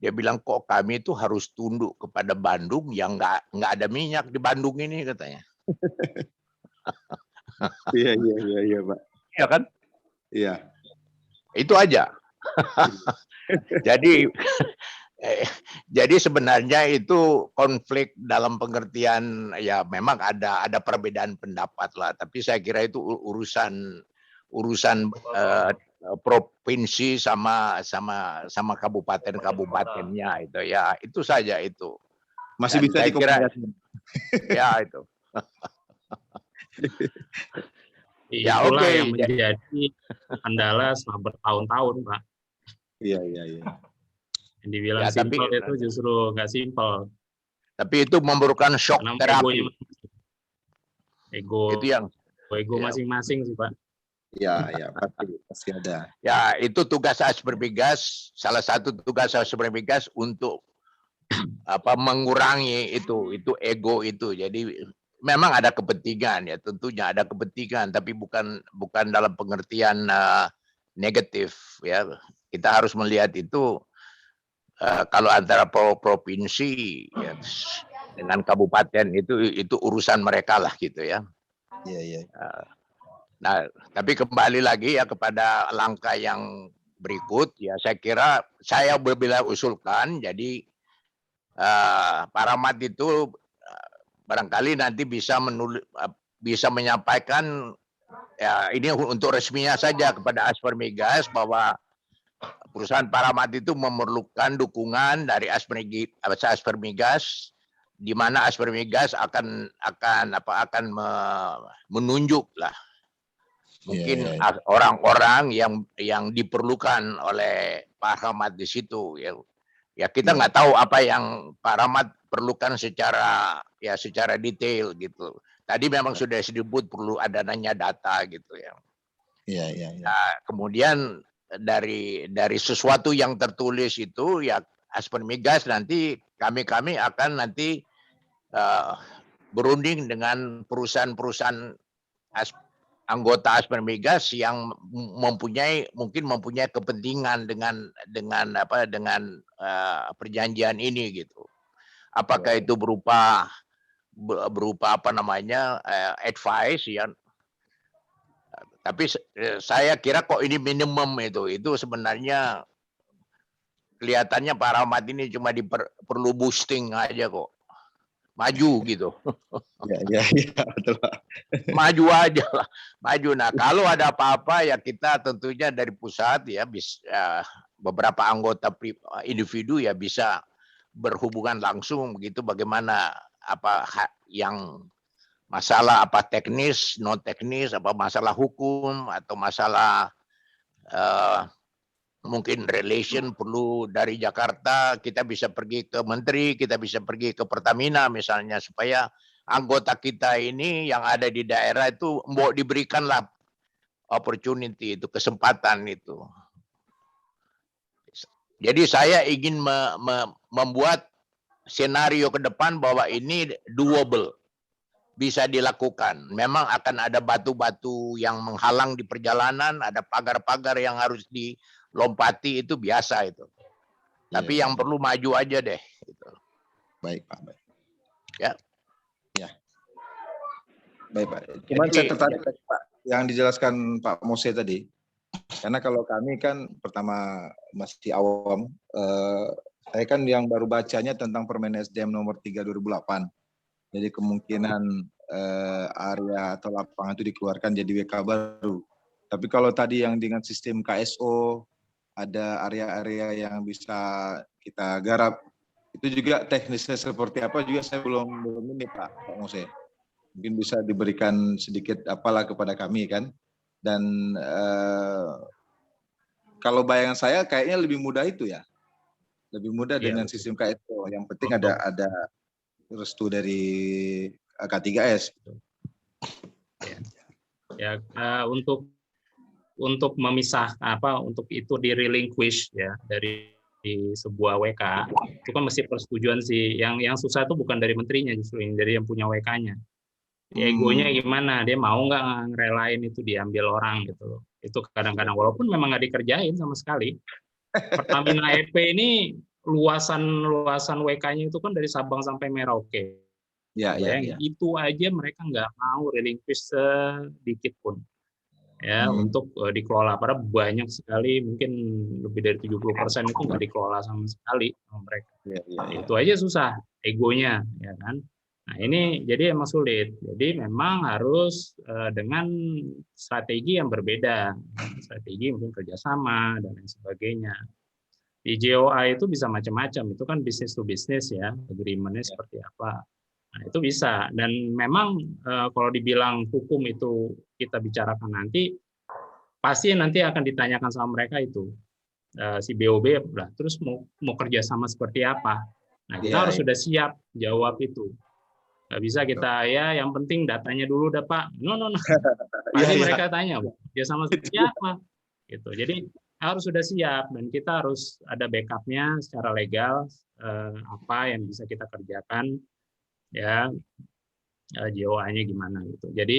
dia bilang kok kami itu harus tunduk kepada Bandung yang nggak ada minyak di Bandung ini katanya. Iya Pak. Iya kan? Iya. Itu aja. Jadi sebenarnya itu konflik dalam pengertian ya memang ada perbedaan pendapat lah. Tapi saya kira itu urusan provinsi sama kabupaten-kabupatennya itu ya, itu saja itu. Masih bisa dikomunikasi. Ya itu. Ya oke, yang menjadi kendala selama bertahun-tahun Pak. Iya. Yang dibilang simpel itu justru nggak simpel. Tapi itu memerlukan shock terapi. Ego masing-masing sih Pak. Ya pasti ada. Ya, itu tugas Aspermigas, salah satu tugas Aspermigas untuk mengurangi itu ego itu. Jadi memang ada kepentingan ya, tentunya ada kepentingan, tapi bukan dalam pengertian negatif ya. Kita harus melihat itu kalau antara provinsi ya, dengan kabupaten itu urusan mereka lah gitu ya. Iya. Nah, tapi kembali lagi ya kepada langkah yang berikut ya, saya kira saya berbila usulkan jadi Paramat itu barangkali nanti bisa menyampaikan ya ini untuk resminya saja kepada Aspermigas bahwa perusahaan Paramat itu memerlukan dukungan dari Aspermigas, di mana Aspermigas akan menunjuk lah mungkin orang-orang yang diperlukan oleh Pak Rahmat di situ ya. Ya kita nggak tahu apa yang Pak Rahmat perlukan secara detail gitu. Tadi memang sudah disebut perlu adanya data gitu ya. Iya. Nah, kemudian dari sesuatu yang tertulis itu ya Aspermigas nanti kami akan nanti berunding dengan perusahaan-perusahaan anggota Aspermigas yang mungkin mempunyai kepentingan dengan perjanjian ini gitu. Apakah itu berupa advice ya. Tapi saya kira kok ini minimum itu sebenarnya kelihatannya Pak Rahmat ini cuma perlu boosting aja kok. Maju gitu. Ya, betul Pak. Maju aja lah, maju. Nah kalau ada apa-apa ya kita tentunya dari pusat ya bisa beberapa anggota individu ya bisa berhubungan langsung begitu bagaimana apa yang masalah apa teknis, non teknis, apa masalah hukum atau masalah mungkin relation perlu dari Jakarta kita bisa pergi ke menteri, kita bisa pergi ke Pertamina misalnya supaya anggota kita ini yang ada di daerah itu mau diberikanlah opportunity itu, kesempatan itu. Jadi saya ingin membuat senario ke depan bahwa ini doable, bisa dilakukan. Memang akan ada batu-batu yang menghalang di perjalanan, ada pagar-pagar yang harus dilompati, itu biasa itu. Tapi yang perlu maju aja deh. Gitu. Baik Pak. Baik. Ya. Ya. Baik Pak. Cuman saya tertarik Pak yang dijelaskan Pak Mose tadi. Karena kalau kami kan pertama masih awam, saya kan yang baru bacanya tentang Permen SDM nomor 3 2008. Jadi kemungkinan area atau lapangan itu dikeluarkan jadi WK baru. Tapi kalau tadi yang dengan sistem KSO, ada area-area yang bisa kita garap, itu juga teknisnya seperti apa juga saya belum ini Pak Mose. Mungkin bisa diberikan sedikit apalah kepada kami kan. Dan kalau bayangan saya kayaknya lebih mudah itu ya. Lebih mudah dengan sistem KSO. Yang penting ada restu dari K3S. Ya, untuk memisah untuk itu di relinquish ya dari sebuah WK itu kan mesti persetujuan sih. Yang susah itu bukan dari menterinya, justru ini dari yang punya WK-nya. Egonya gimana, dia mau nggak ngerelain itu diambil orang gitu loh. Itu kadang-kadang walaupun memang nggak dikerjain sama sekali. Pertamina EP ini luasan WK-nya itu kan dari Sabang sampai Merauke. Ya. Itu aja mereka nggak mau relinquish sedikit pun. Ya, untuk dikelola. Padahal banyak sekali, mungkin lebih dari 70% itu nggak dikelola sama sekali sama mereka. Itu aja susah, egonya, ya kan. Nah ini jadi emang sulit. Jadi memang harus dengan strategi yang berbeda, strategi mungkin kerjasama dan lain sebagainya. Di JOA itu bisa macam-macam. Itu kan bisnis to bisnis ya, agreement-nya seperti apa. Nah, itu bisa. Dan memang kalau dibilang hukum itu kita bicarakan nanti, pasti nanti akan ditanyakan sama mereka itu. Si BOB, lah, terus mau kerjasama seperti apa? Nah, kita harus sudah siap jawab itu. Nggak bisa kita, ya yang penting datanya dulu dah Pak. No. Pasti mereka tanya, kerjasama seperti apa? Gitu. Jadi harus sudah siap, dan kita harus ada backup-nya secara legal, apa yang bisa kita kerjakan, ya JOA-nya gimana gitu. Jadi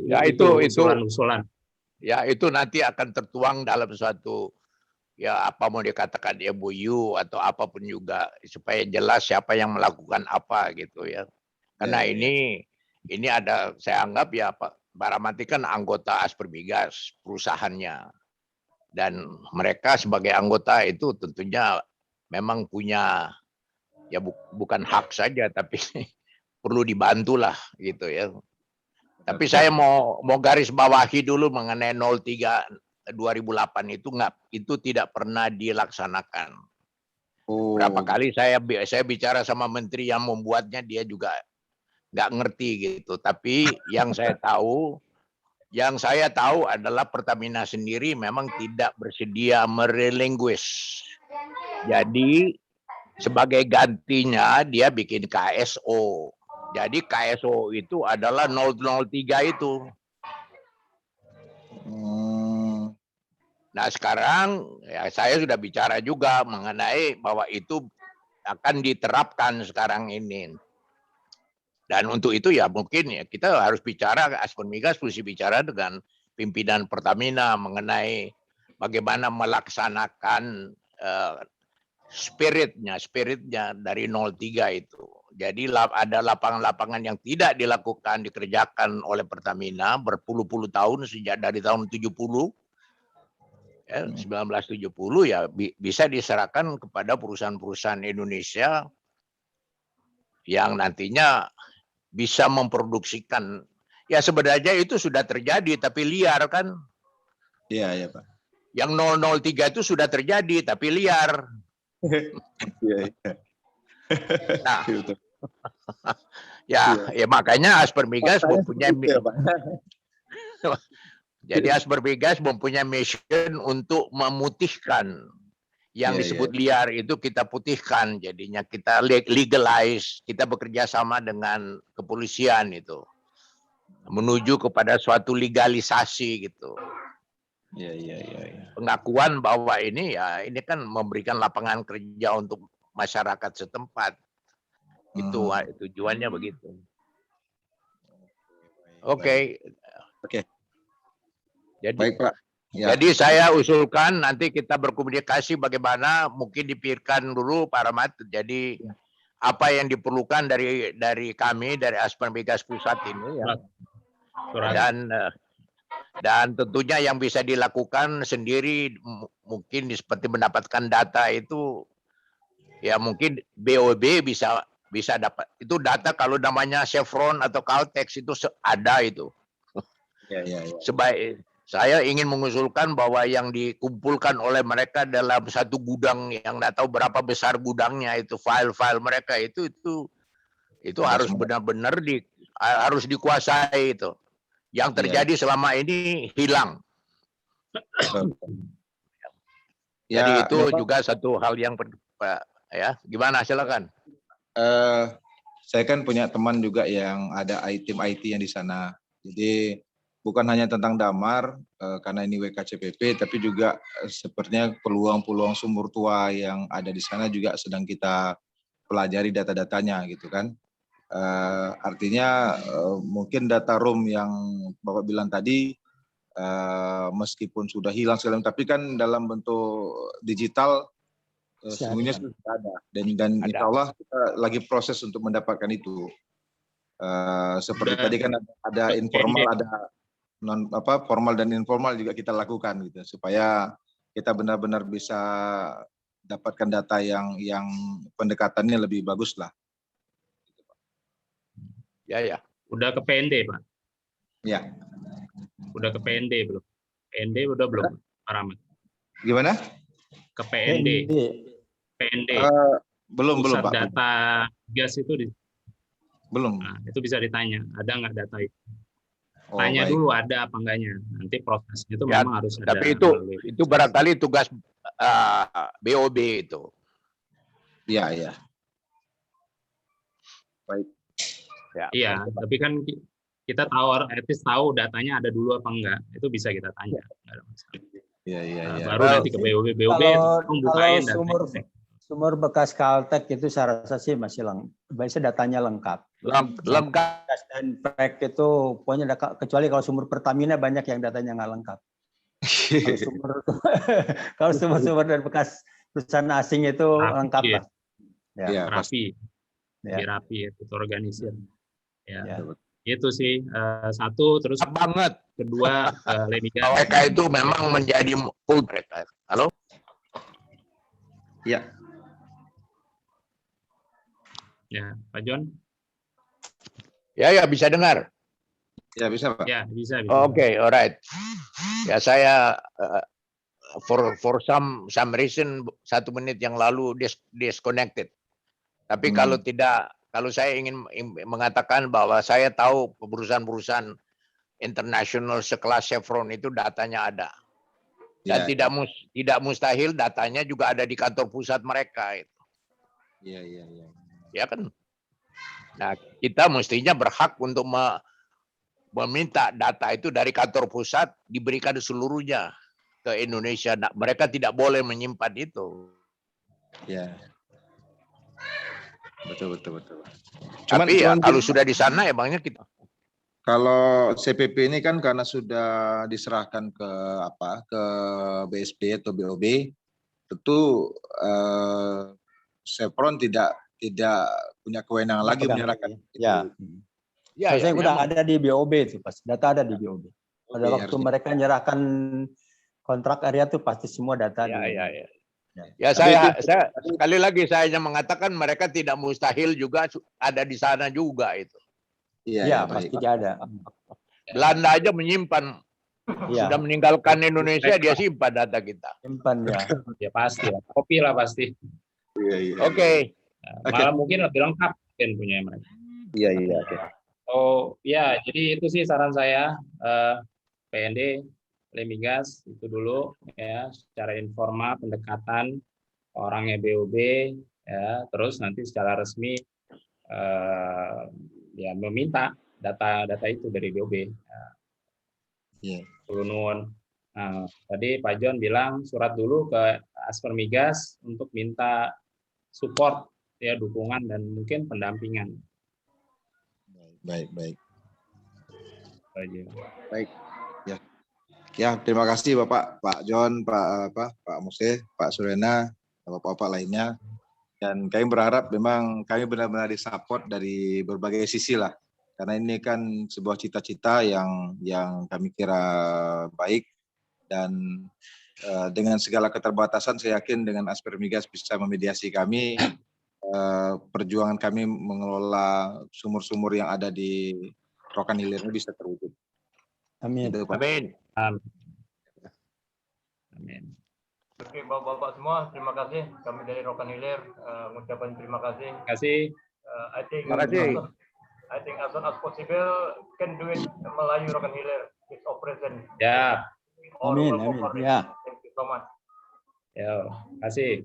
ya itu usulan-usulan. Ya itu nanti akan tertuang dalam suatu ya apa mau dikatakan MOU atau apapun juga supaya jelas siapa yang melakukan apa gitu ya. Karena ini ada saya anggap ya Pak Baramati kan anggota Aspermigas perusahaannya. Dan mereka sebagai anggota itu tentunya memang punya ya bukan hak saja tapi perlu dibantulah gitu ya. Tapi saya mau garis bawahi dulu mengenai 03 2008 itu tidak pernah dilaksanakan. Berapa kali saya bicara sama menteri yang membuatnya, dia juga nggak ngerti gitu. Tapi yang saya tahu adalah Pertamina sendiri memang tidak bersedia merelinquish. Jadi sebagai gantinya dia bikin KSO. Jadi KSO itu adalah 003 itu. Nah sekarang ya saya sudah bicara juga mengenai bahwa itu akan diterapkan sekarang ini. Dan untuk itu ya mungkin ya kita harus bicara, Aspermigas mesti bicara dengan pimpinan Pertamina mengenai bagaimana melaksanakan spiritnya dari 03 itu. Jadi ada lapangan-lapangan yang tidak dikerjakan oleh Pertamina berpuluh-puluh tahun sejak dari tahun 70, ya, 1970 ya bisa diserahkan kepada perusahaan-perusahaan Indonesia yang nantinya bisa memproduksikan. Ya sebenarnya itu sudah terjadi tapi liar kan? Iya Pak. Yang 003 itu sudah terjadi tapi liar. Iya. Nah, ya makanya Aspermigas mempunyai jadi Aspermigas mempunyai mission untuk memutihkan yang disebut liar itu, kita putihkan, jadinya kita legalize, kita bekerja sama dengan kepolisian itu menuju kepada suatu legalisasi gitu. pengakuan bahwa ini kan memberikan lapangan kerja untuk masyarakat setempat. Itu tujuannya begitu. Oke. Jadi, Baik, Pak. Ya. Jadi saya usulkan nanti kita berkomunikasi bagaimana, mungkin dipikirkan dulu Pak Rahmat. Jadi apa yang diperlukan dari kami, dari Aspen Migas Pusat ini ya. Dan tentunya yang bisa dilakukan sendiri mungkin seperti mendapatkan data itu ya mungkin BOB bisa dapat itu data. Kalau namanya Chevron atau Caltex itu ada itu. Sebaik saya ingin mengusulkan bahwa yang dikumpulkan oleh mereka dalam satu gudang yang nggak tahu berapa besar gudangnya itu, file-file mereka itu harus benar-benar harus dikuasai itu. Yang terjadi selama ini hilang. Jadi itu Bapak, juga satu hal yang ya. Gimana, silakan. Saya kan punya teman juga yang ada tim IT yang di sana. Jadi bukan hanya tentang damar karena ini WKCPP, tapi juga sepertinya peluang-peluang sumur tua yang ada di sana juga sedang kita pelajari data-datanya gitu kan. Artinya mungkin data room yang Bapak bilang tadi meskipun sudah hilang segala, tapi kan dalam bentuk digital sesungguhnya sudah ada dan insya Allah kita lagi proses untuk mendapatkan itu. Seperti tadi kan ada informal, ada formal dan informal juga kita lakukan gitu supaya kita benar-benar bisa dapatkan data yang pendekatannya lebih bagus lah. Ya. Udah ke PND, Pak? Ya. Udah ke PND belum? PND udah belum, Pak Rahmat? Gimana? Ke PND. Belum, Pusat Pak. Data gas itu belum. Nah, itu bisa ditanya, ada nggak data itu? Baik. Tanya dulu ada apa enggaknya. Nanti prosesnya itu Ya, memang harus ada. tapi itu barangkali tugas BOB itu. Iya. Baik. Iya, tapi kan kita tahu, etis tahu datanya ada dulu apa enggak, itu bisa kita tanya. Nggak ada masalah. Iya. Baru nanti ke BOB Kalau bukain sumur bekas Caltech itu saya rasa sih masih biasanya datanya lengkap. Lengkap. Dan fact itu pokoknya kecuali kalau sumur Pertamina banyak yang datanya nggak lengkap. Kalau sumur dari bekas perusahaan asing itu lengkap lah. Ya, rapi, itu organisir. Ya. Itu sih satu, terus banget. Kedua, Lemigas. Mereka itu memang menjadi full mereka. Halo? Ya. Ya, Pak John? Ya, bisa dengar. Ya, bisa, Pak. Ya, bisa. Oke, alright. Ya, saya for some reason 1 menit yang lalu disconnected. Tapi kalau saya ingin mengatakan bahwa saya tahu perusahaan-perusahaan internasional sekelas Chevron itu datanya ada. Dan tidak mustahil datanya juga ada di kantor pusat mereka itu. Iya. Ya kan? Nah, kita mestinya berhak untuk meminta data itu dari kantor pusat diberikan seluruhnya ke Indonesia. Nah, mereka tidak boleh menyimpan itu. Ya. Betul. Tapi kalau sudah di sana emangnya kita. Kalau CPP ini kan karena sudah diserahkan ke BSP atau BOB, tentu Chevron tidak punya kewenangan lagi menyerahkan. Ya, saya udah ada di BOB itu, pas data ada di BOB. Pada waktu mereka menyerahkan kontrak area itu pasti semua data. Ya, saya sekali lagi saya hanya mengatakan mereka tidak mustahil juga ada di sana juga itu. Iya, pasti ada. Belanda aja menyimpan. Sudah meninggalkan Indonesia, dia simpan data kita. Simpan ya pasti. Kopi lah pasti. Iya. Oke. Malah mungkin lebih lengkap kan punya mereka. Iya. Oh ya, jadi itu sih saran saya. PND, Lemigas itu dulu ya, secara informal pendekatan orangnya BOB ya, terus nanti secara resmi ya meminta data itu dari BOB. Ya. Nuwun. Nah, tadi Pak John bilang surat dulu ke Aspermigas untuk minta support, ya, dukungan dan mungkin pendampingan. Baik. Aja. Baik. Ya, terima kasih Bapak, Pak John, Pak Muse, Pak Surena, Bapak-bapak lainnya. Dan kami berharap memang kami benar-benar disupport dari berbagai sisi lah. Karena ini kan sebuah cita-cita yang kami kira baik, dan dengan segala keterbatasan saya yakin dengan Aspermigas bisa memediasi kami, perjuangan kami mengelola sumur-sumur yang ada di Rokan Hilir ini bisa terwujud. Amin. Gitu, Pak. Amin. Amin. Oke, Bapak-bapak semua, terima kasih. Kami dari Rokan Hilir mengucapkan terima kasih. Terima kasih. Terima kasih. I think as soon as possible can do it Melayu Rokan Hilir is operation. Ya, Amin. Ya. Thank you so much. ya, kasih.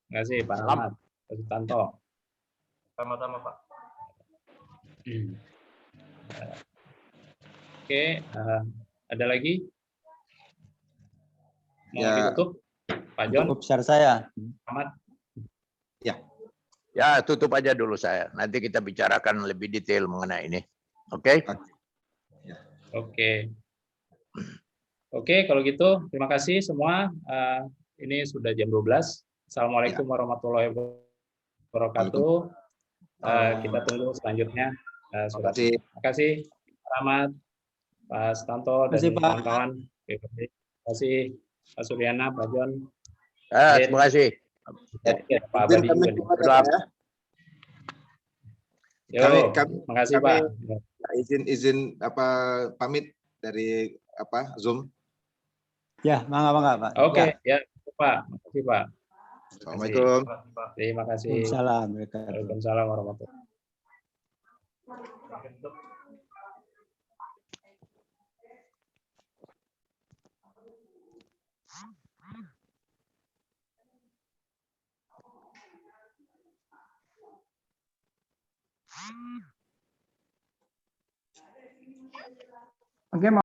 Terima kasih Pak Ahmad, Pak Sutanto. Sama-sama, Pak. Oke, ada lagi? Mau Ya. ditutup? Pak John, Cukup share saya. Ahmad. Ya, tutup aja dulu saya. Nanti kita bicarakan lebih detail mengenai ini. Oke? Oke. Oke, kalau gitu terima kasih semua. Ini sudah jam 12. Assalamualaikum warahmatullahi wabarakatuh. Kita tunggu selanjutnya. Terima kasih. Terima kasih Pak Ahmad, Pak Sutanto, dan Terima kasih, Pak. kawan-kawan. Terima kasih Pak Suryana, Pak John. Terima kasih. Pak Mungkin Abadi kami juga. keluar Sudah. ya. Yo, terima kasih Pak. Izin pamit dari Zoom. Ya, mangga Pak. Oke, Ya. ya Pak. Terima kasih Pak. Assalamualaikum. Terima kasih. Waalaikumsalam. Waalaikumsalam warahmatullahi Wabarakatuh. Oke,